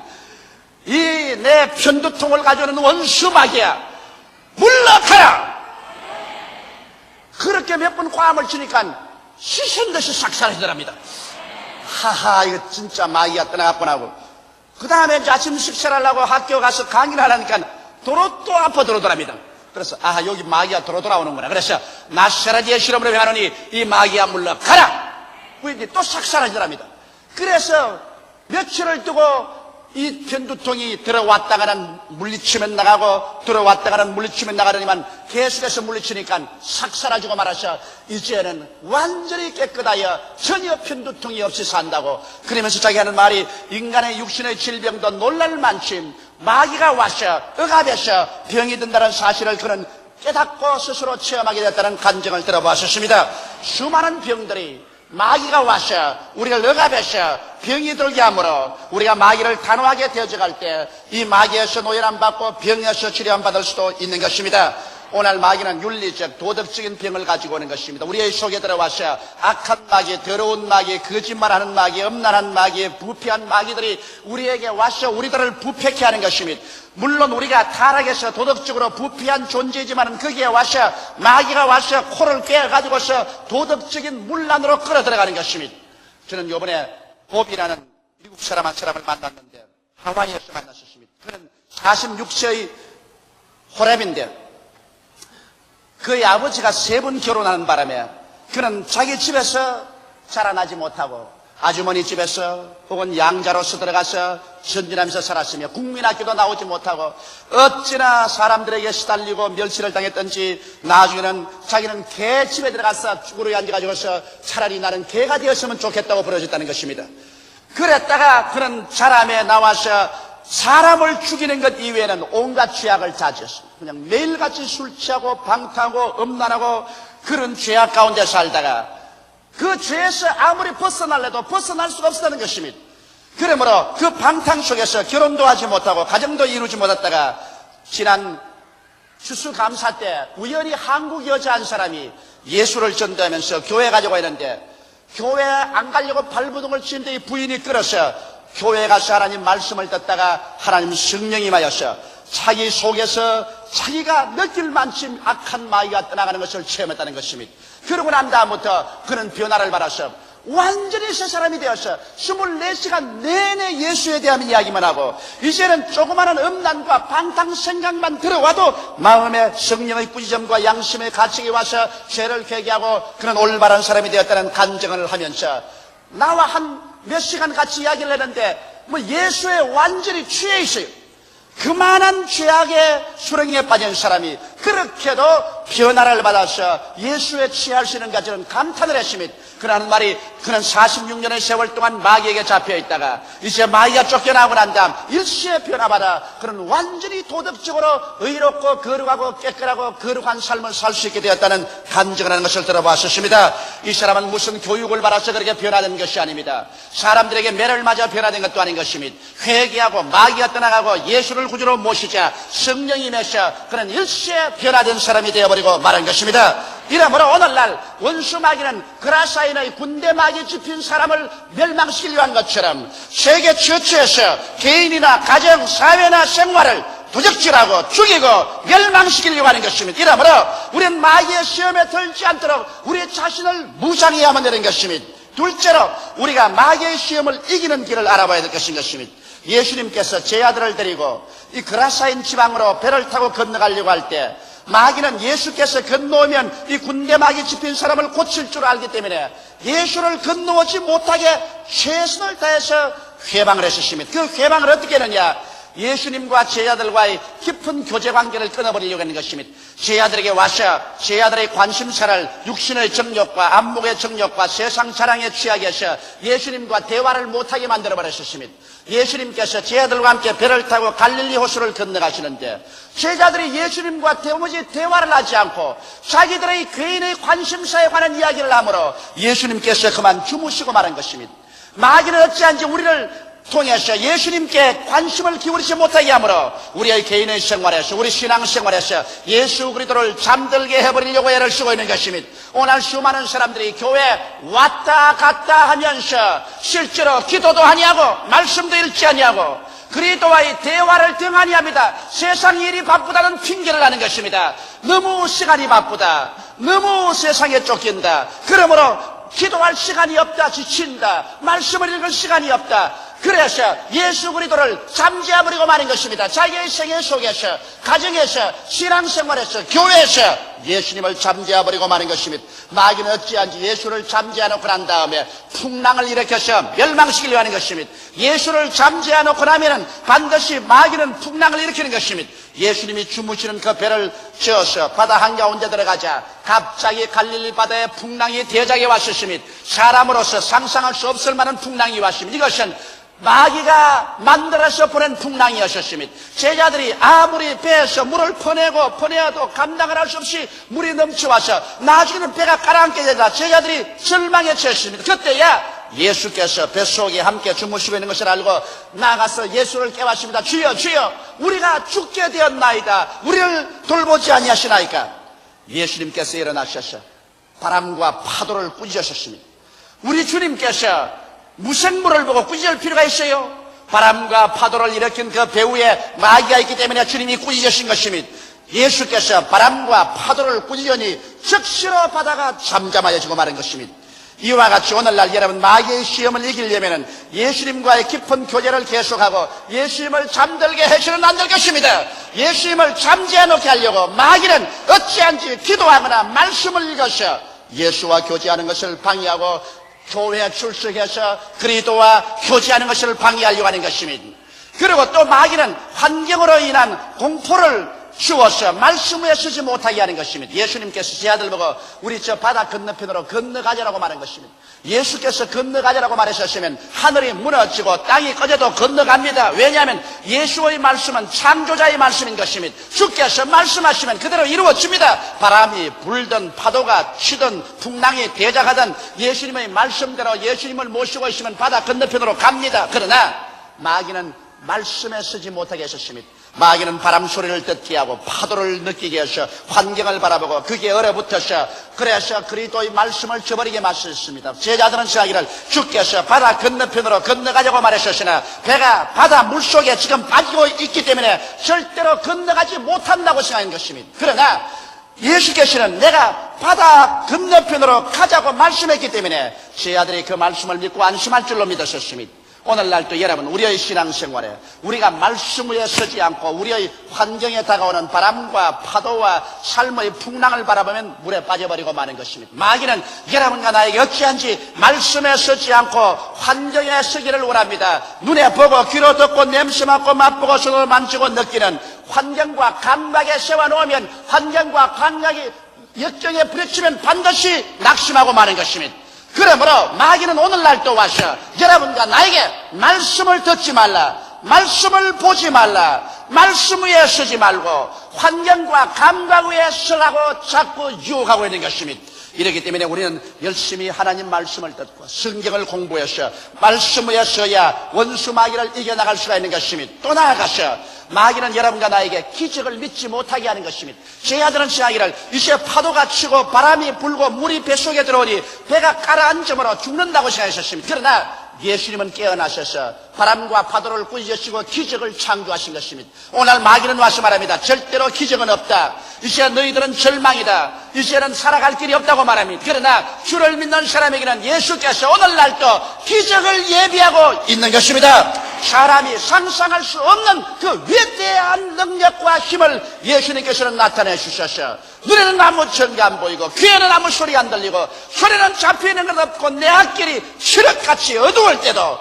이 내 편두통을 가져오는 원수 마귀야 물러가라. 그렇게 몇 번 과음을 치니까 시신 듯이 싹 사라지더랍니다. 하하, 이거 진짜 마귀가 떠나갔구나 하고 그 다음에 이제 아침 식사를 하려고 학교 가서 강의를 하려니까 도로 또 아파 들어오더랍니다. 그래서 여기 마귀가 도로 돌아오는구나. 그래서 나사렛 예수 이름으로 명하노니 이 마귀야 물러가라. 부인이 또 싹 사라지더랍니다. 그래서 며칠을 두고 이 편두통이 들어왔다가는 물리치면 나가고 들어왔다가는 물리치면 나가더니만 계속해서 물리치니까 싹 사라지고 말아서 이제는 완전히 깨끗하여 전혀 편두통이 없이 산다고. 그러면서 자기 하는 말이 인간의 육신의 질병도 놀랄 만큼 마귀가 와서 억압해서 병이 든다는 사실을 그는 깨닫고 스스로 체험하게 됐다는 간증을 들어보았습니다. 수많은 병들이 마귀가 와서 우리를 억압해서 병이 들게 하므로 우리가 마귀를 단호하게 대적할 때 이 마귀에서 노예람 받고 병에서 치료함 받을 수도 있는 것입니다. 오늘 마귀는 윤리적 도덕적인 병을 가지고 오는 것입니다. 우리의 속에 들어와서 악한 마귀, 더러운 마귀, 거짓말하는 마귀, 음란한 마귀, 부패한 마귀들이 우리에게 와서 우리들을 부패케 하는 것입니다. 물론 우리가 타락해서 도덕적으로 부패한 존재이지만 거기에 와서 마귀가 와서 코를 꿰어가지고서 도덕적인 문란으로 끌어 들어가는 것입니다. 저는 이번에 봅이라는 미국 사람 한 사람을 만났는데 하와이에서 만났었습니다. 그는 46세의 호랩인데 그의 아버지가 3번 결혼하는 바람에 그는 자기 집에서 자라나지 못하고 아주머니 집에서 혹은 양자로서 들어가서 전진하면서 살았으며 국민학교도 나오지 못하고 어찌나 사람들에게 시달리고 멸시를 당했던지 나중에는 자기는 개 집에 들어가서 쭈그러기 앉아가지고서 차라리 나는 개가 되었으면 좋겠다고 부러졌다는 것입니다. 그랬다가 그는 자람에 나와서 사람을 죽이는 것 이외에는 온갖 죄악을 자지었습니다. 그냥 매일같이 술 취하고 방탕하고 음란하고 그런 죄악 가운데 살다가 그 죄에서 아무리 벗어날래도 벗어날 수가 없었다는 것입니다. 그러므로 그 방탕 속에서 결혼도 하지 못하고 가정도 이루지 못했다가 지난 추수감사 때 우연히 한국 여자 한 사람이 예수를 전도하면서 교회 가지고 있는데 교회 안 가려고 발부둥을 치는데 이 부인이 끌어서 교회 가서 하나님 말씀을 듣다가 하나님 성령이 임하여서 자기 속에서 자기가 느낄 만큼 악한 마귀가 떠나가는 것을 체험했다는 것입니다. 그러고 난 다음부터 그는 변화를 받아서 완전히 새 사람이 되어서 24시간 내내 예수에 대한 이야기만 하고 이제는 조그마한 음란과 방탕 생각만 들어와도 마음에 성령의 꾸지점과 양심의 가책이 와서 죄를 회개하고 그는 올바른 사람이 되었다는 간증을 하면서 나와 한 몇 시간 같이 이야기를 했는데 예수에 완전히 취해 있어요. 그만한 죄악의 수렁에 빠진 사람이 그렇게도 변화를 받아서 예수에 취할 수 있는가 저는 감탄을 했습니다. 그러는 말이 그는 46년의 세월 동안 마귀에게 잡혀있다가 이제 마귀가 쫓겨나고 난 다음 일시에 변화받아 그는 완전히 도덕적으로 의롭고 거룩하고 깨끗하고 거룩한 삶을 살 수 있게 되었다는 간증을 하는 것을 들어봤었습니다. 이 사람은 무슨 교육을 받아서 그렇게 변화된 것이 아닙니다. 사람들에게 매를 맞아 변화된 것도 아닌 것입니다. 회개하고 마귀가 떠나가고 예수를 구주로 모시자 성령이 임해서 그는 일시에 변화된 사람이 되어버리고 말한 것입니다. 이러므로 오늘날 원수 마귀는 그라사인의 군대 마귀 집힌 사람을 멸망시키려고 한 것처럼 세계 처처에서 개인이나 가정, 사회나 생활을 도적질하고 죽이고 멸망시키려고 하는 것입니다. 이러므로 우리는 마귀의 시험에 들지 않도록 우리 자신을 무장해야만 되는 것입니다. 둘째로 우리가 마귀의 시험을 이기는 길을 알아봐야 될 것입니다. 예수님께서 제 아들을 데리고 이 그라사인 지방으로 배를 타고 건너가려고 할 때 마귀는 예수께서 건너오면 이 군대 마귀 집힌 사람을 고칠 줄 알기 때문에 예수를 건너오지 못하게 최선을 다해서 회방을 했었습니다. 그 회방을 어떻게 했느냐? 예수님과 제자들과의 깊은 교제 관계를 끊어버리려고 하는 것입니다. 제자들에게 와서 제자들의 관심사를 육신의 정욕과 안목의 정욕과 세상 자랑에 취하게 해서 예수님과 대화를 못하게 만들어버렸습니다. 예수님께서 제자들과 함께 배를 타고 갈릴리 호수를 건너가시는데 제자들이 예수님과 도무지 대화를 하지 않고 자기들의 개인의 관심사에 관한 이야기를 하므로 예수님께서 그만 주무시고 말한 것입니다. 마귀는 어찌한지 우리를 통해서 예수님께 관심을 기울이지 못하게 하므로 우리의 개인의 생활에서 우리 신앙생활에서 예수 그리스도를 잠들게 해버리려고 애를 쓰고 있는 것입니다. 오늘 수많은 사람들이 교회 왔다 갔다 하면서 실제로 기도도 하냐고 말씀도 읽지 아니하고 그리스도와의 대화를 등하니 합니다. 세상 일이 바쁘다는 핑계를 하는 것입니다. 너무 시간이 바쁘다. 너무 세상에 쫓긴다. 그러므로 기도할 시간이 없다. 지친다. 말씀을 읽을 시간이 없다. 그래서 예수 그리스도를 잠재워버리고 마는 것입니다. 자기의 생애 속에서, 가정에서, 신앙생활에서, 교회에서 예수님을 잠재워버리고 마는 것입니다. 마귀는 어찌한지 예수를 잠재워놓고 난 다음에 풍랑을 일으켜서 멸망시키려고 하는 것입니다. 예수를 잠재워놓고 나면 반드시 마귀는 풍랑을 일으키는 것입니다. 예수님이 주무시는 그 배를 지어서 바다 한가운데 들어가자 갑자기 갈릴리 바다에 풍랑이 대작에 왔었습니다. 사람으로서 상상할 수 없을 만한 풍랑이 왔습니다. 이것은 마귀가 만들어서 보낸 풍랑이었습니다. 제자들이 아무리 배에서 물을 퍼내어도 감당을 할 수 없이 물이 넘쳐와서 나중에는 배가 가라앉게 되자 제자들이 절망에 처했습니다. 그때야 예수께서 뱃속에 함께 주무시고 있는 것을 알고 나가서 예수를 깨웠습니다. 주여 주여 우리가 죽게 되었나이다. 우리를 돌보지 아니하시나이까. 예수님께서 일어나셔서 바람과 파도를 꾸짖으셨습니다. 우리 주님께서 무생물을 보고 꾸짖을 필요가 있어요? 바람과 파도를 일으킨 그 배후에 마귀가 있기 때문에 주님이 꾸짖으신 것입니다. 예수께서 바람과 파도를 꾸짖으니 즉시로 바다가 잠잠해지고 마는 것입니다. 이와 같이 오늘날 여러분 마귀의 시험을 이기려면 예수님과의 깊은 교제를 계속하고 예수님을 잠들게 해서는 안 될 것입니다. 예수님을 잠재해 놓게 하려고 마귀는 어찌한지 기도하거나 말씀을 읽어서 예수와 교제하는 것을 방해하고 교회에 출석해서 그리스도와 교제하는 것을 방해하려고 하는 것입니다. 그리고 또 마귀는 환경으로 인한 공포를 주어서 말씀 위에 서지 못하게 하는 것입니다. 예수님께서 제 아들 보고 우리 저 바다 건너편으로 건너가자라고 말한 것입니다. 예수께서 건너가자라고 말하셨으면 하늘이 무너지고 땅이 꺼져도 건너갑니다. 왜냐하면 예수의 말씀은 창조자의 말씀인 것입니다. 주께서 말씀하시면 그대로 이루어집니다. 바람이 불든 파도가 치든 풍랑이 대작하든 예수님의 말씀대로 예수님을 모시고 있으면 바다 건너편으로 갑니다. 그러나 마귀는 말씀에 서지 못하게 하셨습니다. 마귀는 바람 소리를 듣게 하고 파도를 느끼게 해서 환경을 바라보고 그게 얼어붙어서 그래서 그리스도의 말씀을 저버리게 마셨습니다. 제자들은 생각하기를 주께서 바다 건너편으로 건너가자고 말하셨으나 배가 바다 물속에 지금 빠지고 있기 때문에 절대로 건너가지 못한다고 생각한 것입니다. 그러나 예수께서는 내가 바다 건너편으로 가자고 말씀했기 때문에 제 아들이 그 말씀을 믿고 안심할 줄로 믿으셨습니다. 오늘날도 여러분 우리의 신앙생활에 우리가 말씀 위에 서지 않고 우리의 환경에 다가오는 바람과 파도와 삶의 풍랑을 바라보면 물에 빠져버리고 마는 것입니다. 마귀는 여러분과 나에게 어찌한지 말씀에 서지 않고 환경에 서기를 원합니다. 눈에 보고 귀로 듣고 냄새 맡고 맛보고 손으로 만지고 느끼는 환경과 감각에 세워놓으면 환경과 감각이 역경에 부딪히면 반드시 낙심하고 마는 것입니다. 그러므로 마귀는 오늘날 또 와서 여러분과 나에게 말씀을 듣지 말라, 말씀을 보지 말라, 말씀 위에 서지 말고 환경과 감각 위에 서라고 자꾸 유혹하고 있는 것입니다. 이렇기 때문에 우리는 열심히 하나님 말씀을 듣고 성경을 공부해서 말씀 위에 서야 원수 마귀를 이겨나갈 수가 있는 것입니다. 또 나아가서 마귀는 여러분과 나에게 기적을 믿지 못하게 하는 것입니다. 제 아들은 생각하기를 이제 파도가 치고 바람이 불고 물이 뱃속에 들어오니 배가 가라앉음으로 죽는다고 생각하셨습니다. 그러나 예수님은 깨어나셔서 바람과 파도를 꾸짖으시고 기적을 창조하신 것입니다. 오늘 마귀는 와서 말합니다. 절대로 기적은 없다. 이제 너희들은 절망이다. 이제는 살아갈 길이 없다고 말합니다. 그러나 주를 믿는 사람에게는 예수께서 오늘날도 기적을 예비하고 있는 것입니다. 사람이 상상할 수 없는 그 위대한 능력과 힘을 예수님께서는 나타내 주셔서 눈에는 아무 증거 안 보이고 귀에는 아무 소리 안 들리고 소리는 잡히는 것 없고 내 앞길이 칠흑같이 어두울 때도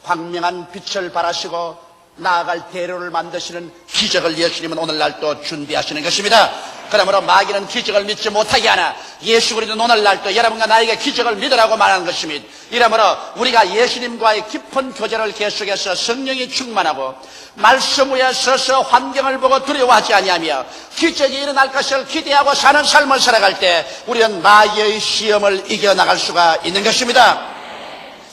광명한 빛을 발하시고 나아갈 대로를 만드시는 기적을 예수님은 오늘날 또 준비하시는 것입니다. 그러므로 마귀는 기적을 믿지 못하게 하나 예수 그리스도는 오늘날 또 여러분과 나에게 기적을 믿으라고 말하는 것입니다. 이러므로 우리가 예수님과의 깊은 교제를 계속해서 성령이 충만하고 말씀 위에 서서 환경을 보고 두려워하지 아니하며 기적이 일어날 것을 기대하고 사는 삶을 살아갈 때 우리는 마귀의 시험을 이겨나갈 수가 있는 것입니다.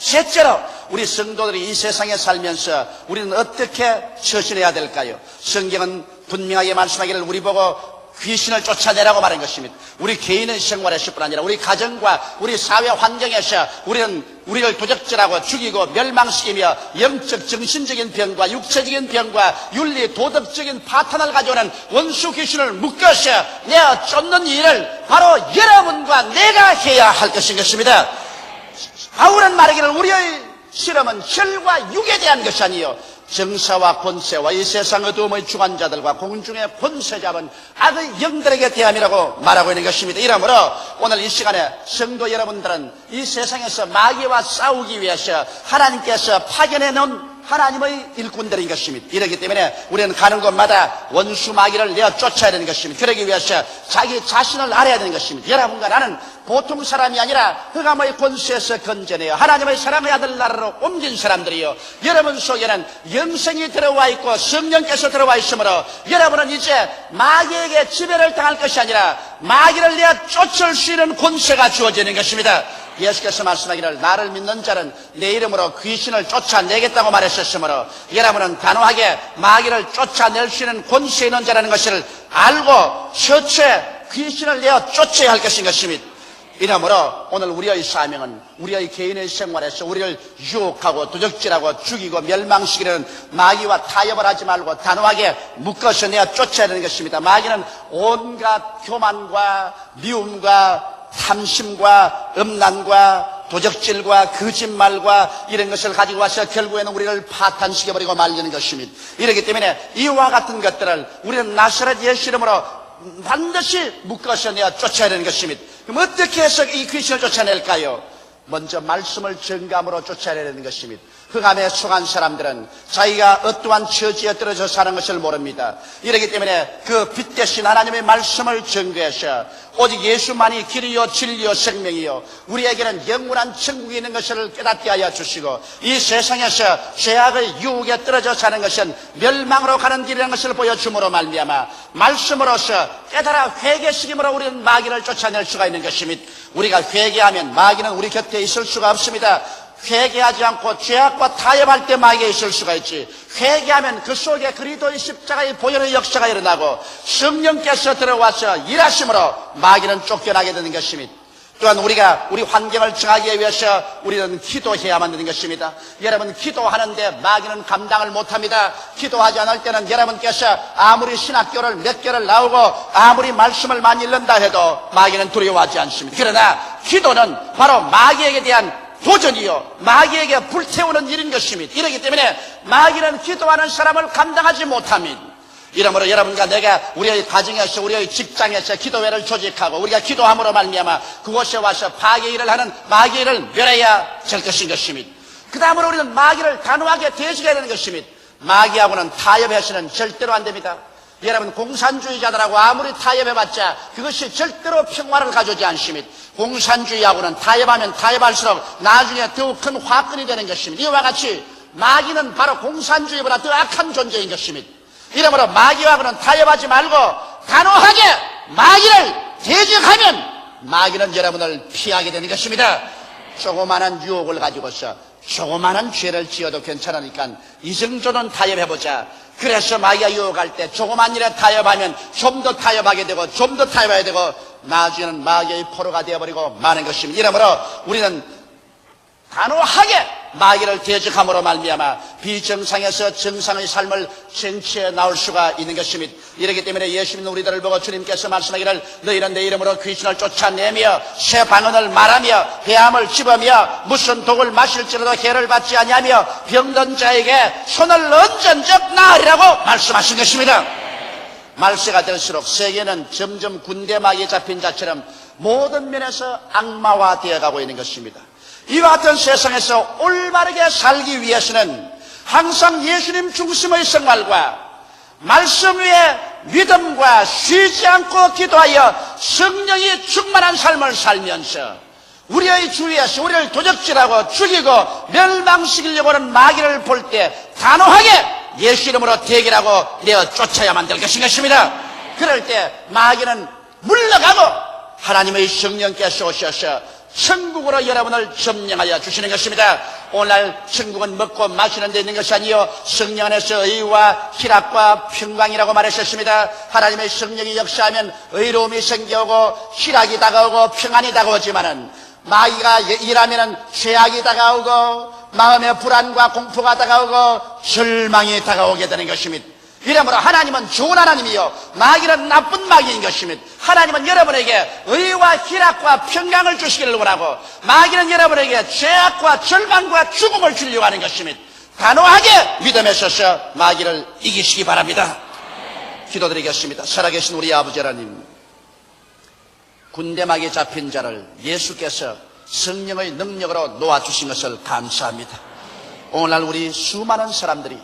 셋째로 우리 성도들이 이 세상에 살면서 우리는 어떻게 처신해야 될까요? 성경은 분명하게 말씀하기를 우리 보고 귀신을 쫓아내라고 말한 것입니다. 우리 개인의 생활에서 뿐 아니라 우리 가정과 우리 사회 환경에서 우리를 도적질하고 죽이고 멸망시키며 영적 정신적인 병과 육체적인 병과 윤리 도덕적인 파탄을 가져오는 원수 귀신을 묶어서 내어 쫓는 일을 바로 여러분과 내가 해야 할 것인 것입니다. 바울은 말하기를 우리의 실험은 혈과 육에 대한 것이 아니요 정사와 권세와 이 세상 어두움의 주관자들과 공중의 권세 잡은 악의 영들에게 대함이라고 말하고 있는 것입니다. 이러므로 오늘 이 시간에 성도 여러분들은 이 세상에서 마귀와 싸우기 위해서 하나님께서 파견해 놓은 하나님의 일꾼들인 것입니다. 이렇기 때문에 우리는 가는 곳마다 원수 마귀를 내어 쫓아야 되는 것입니다. 그러기 위해서 자기 자신을 알아야 되는 것입니다. 여러분과 나는 보통 사람이 아니라 흑암의 권세에서 건져내어 하나님의 사랑의 아들 나라로 옮긴 사람들이요, 여러분 속에는 영생이 들어와 있고 성령께서 들어와 있으므로 여러분은 이제 마귀에게 지배를 당할 것이 아니라 마귀를 내어 쫓을 수 있는 권세가 주어지는 것입니다. 예수께서 말씀하기를 나를 믿는 자는 내 이름으로 귀신을 쫓아내겠다고 말하셨으므로 여러분은 단호하게 마귀를 쫓아낼 수 있는 권세 있는 자라는 것을 알고 처처에 귀신을 내어 쫓아야 할 것인 것입니다. 이러므로 오늘 우리의 사명은 우리의 개인의 생활에서 우리를 유혹하고 도적질하고 죽이고 멸망시키는 마귀와 타협을 하지 말고 단호하게 묶어서 내어 쫓아야 되는 것입니다. 마귀는 온갖 교만과 미움과 탐심과 음란과 도적질과 거짓말과 이런 것을 가지고 와서 결국에는 우리를 파탄시켜버리고 말리는 것입니다. 이렇기 때문에 이와 같은 것들을 우리는 나사렛 예수 이름으로 반드시 묶어서 내어 쫓아야 되는 것입니다. 그럼 어떻게 해서 이 귀신을 쫓아낼까요? 먼저 말씀을 정감으로 쫓아야 되는 것입니다. 흑암에 속한 사람들은 자기가 어떠한 처지에 떨어져 사는 것을 모릅니다. 이렇기 때문에 그 빛 대신 하나님의 말씀을 전거해서 오직 예수만이 길이요 진리요 생명이요 우리에게는 영원한 천국이 있는 것을 깨닫게 하여 주시고 이 세상에서 죄악의 유혹에 떨어져 사는 것은 멸망으로 가는 길이라는 것을 보여줌으로 말미암아 말씀으로서 깨달아 회개시킴으로 우리는 마귀를 쫓아낼 수가 있는 것입니다. 우리가 회개하면 마귀는 우리 곁에 있을 수가 없습니다. 회개하지 않고 죄악과 타협할 때 마귀가 있을 수가 있지. 회개하면 그 속에 그리스도의 십자가의 보혈의 역사가 일어나고 성령께서 들어와서 일하심으로 마귀는 쫓겨나게 되는 것입니다. 또한 우리가 우리 환경을 정하기 위해서 우리는 기도해야만 되는 것입니다. 여러분 기도하는데 마귀는 감당을 못합니다. 기도하지 않을 때는 여러분께서 아무리 신학교를 몇 개를 나오고 아무리 말씀을 많이 읽는다 해도 마귀는 두려워하지 않습니다. 그러나 기도는 바로 마귀에게 대한 도전이요 마귀에게 불태우는 일인 것입니다. 이렇기 때문에 마귀는 기도하는 사람을 감당하지 못합니다. 이러므로 여러분과 내가 우리의 가정에서 우리의 직장에서 기도회를 조직하고 우리가 기도함으로 말미암아 그곳에 와서 파괴 일을 하는 마귀 일을 멸해야 될 것인 것입니다. 그 다음으로 우리는 마귀를 단호하게 대적해야 되는 것입니다. 마귀하고는 타협해서는 절대로 안 됩니다. 여러분 공산주의자들하고 아무리 타협해봤자 그것이 절대로 평화를 가져오지 않습니다. 공산주의하고는 타협하면 타협할수록 나중에 더욱 큰 화근이 되는 것입니다. 이와 같이 마귀는 바로 공산주의보다 더 악한 존재인 것입니다. 이러므로 마귀하고는 타협하지 말고 단호하게 마귀를 대적하면 마귀는 여러분을 피하게 되는 것입니다. 조그마한 유혹을 가지고서 조그마한 죄를 지어도 괜찮으니까 이 정도는 타협해보자. 그래서 마귀가 유혹할 때 조그만 일에 타협하면 좀 더 타협하게 되고 좀 더 타협해야 되고 나중에는 마귀의 포로가 되어버리고 마는 것입니다. 이러므로 우리는 단호하게 마귀를 대적함으로 말미암아 비정상에서 정상의 삶을 쟁취해 나올 수가 있는 것입니다. 이렇기 때문에 예수 믿는 우리들을 보고 주님께서 말씀하기를 너희는 내 이름으로 귀신을 쫓아내며 새 방언을 말하며 배암을 집으며 무슨 독을 마실지라도 해를 받지 아니하며 병든 자에게 손을 얹은 적 나으리라고 말씀하신 것입니다. 말세가 될수록 세계는 점점 군대 마귀에 잡힌 자처럼 모든 면에서 악마화되어 가고 있는 것입니다. 이와 같은 세상에서 올바르게 살기 위해서는 항상 예수님 중심의 생활과 말씀 위에 믿음과 쉬지 않고 기도하여 성령이 충만한 삶을 살면서 우리의 주위에서 우리를 도적질하고 죽이고 멸망시키려고 하는 마귀를 볼 때 단호하게 예수 이름으로 대결하고 내어 쫓아야만 될 것인 것입니다. 그럴 때 마귀는 물러가고 하나님의 성령께서 오셔서 천국으로 여러분을 점령하여 주시는 것입니다. 오늘날 천국은 먹고 마시는 데 있는 것이 아니요 성령 안에서 의와 희락과 평강이라고 말하셨습니다. 하나님의 성령이 역사하면 의로움이 생겨오고 희락이 다가오고 평안이 다가오지만은 마귀가 일하면은 죄악이 다가오고 마음의 불안과 공포가 다가오고 절망이 다가오게 되는 것입니다. 이러므로 하나님은 좋은 하나님이요 마귀는 나쁜 마귀인 것입니다. 하나님은 여러분에게 의와 희락과 평강을 주시기를 원하고 마귀는 여러분에게 죄악과 절망과 죽음을 주려고 하는 것입니다. 단호하게 믿음에 서서 마귀를 이기시기 바랍니다. 기도드리겠습니다. 살아계신 우리 아버지 하나님, 군대막에 잡힌 자를 예수께서 성령의 능력으로 놓아주신 것을 감사합니다. 오늘날 우리 수많은 사람들이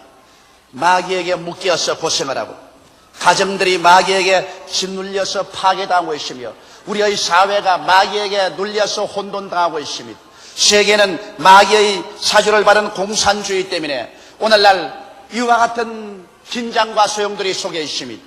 마귀에게 묶여서 고생을 하고 가정들이 마귀에게 짓눌려서 파괴당하고 있으며 우리의 사회가 마귀에게 눌려서 혼돈당하고 있습니다. 세계는 마귀의 사주를 받은 공산주의 때문에 오늘날 이와 같은 긴장과 소용돌이 속에 있습니다.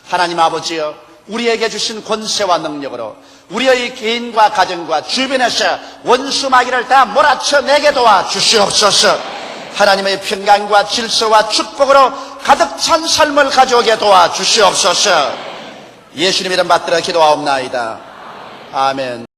하나님 아버지여, 우리에게 주신 권세와 능력으로 우리의 개인과 가정과 주변에서 원수 마귀를 다 몰아쳐내게 도와 주시옵소서. 하나님의 평강과 질서와 축복으로 가득 찬 삶을 가져오게 도와 주시옵소서. 예수님 이름 받들어 기도하옵나이다. 아멘.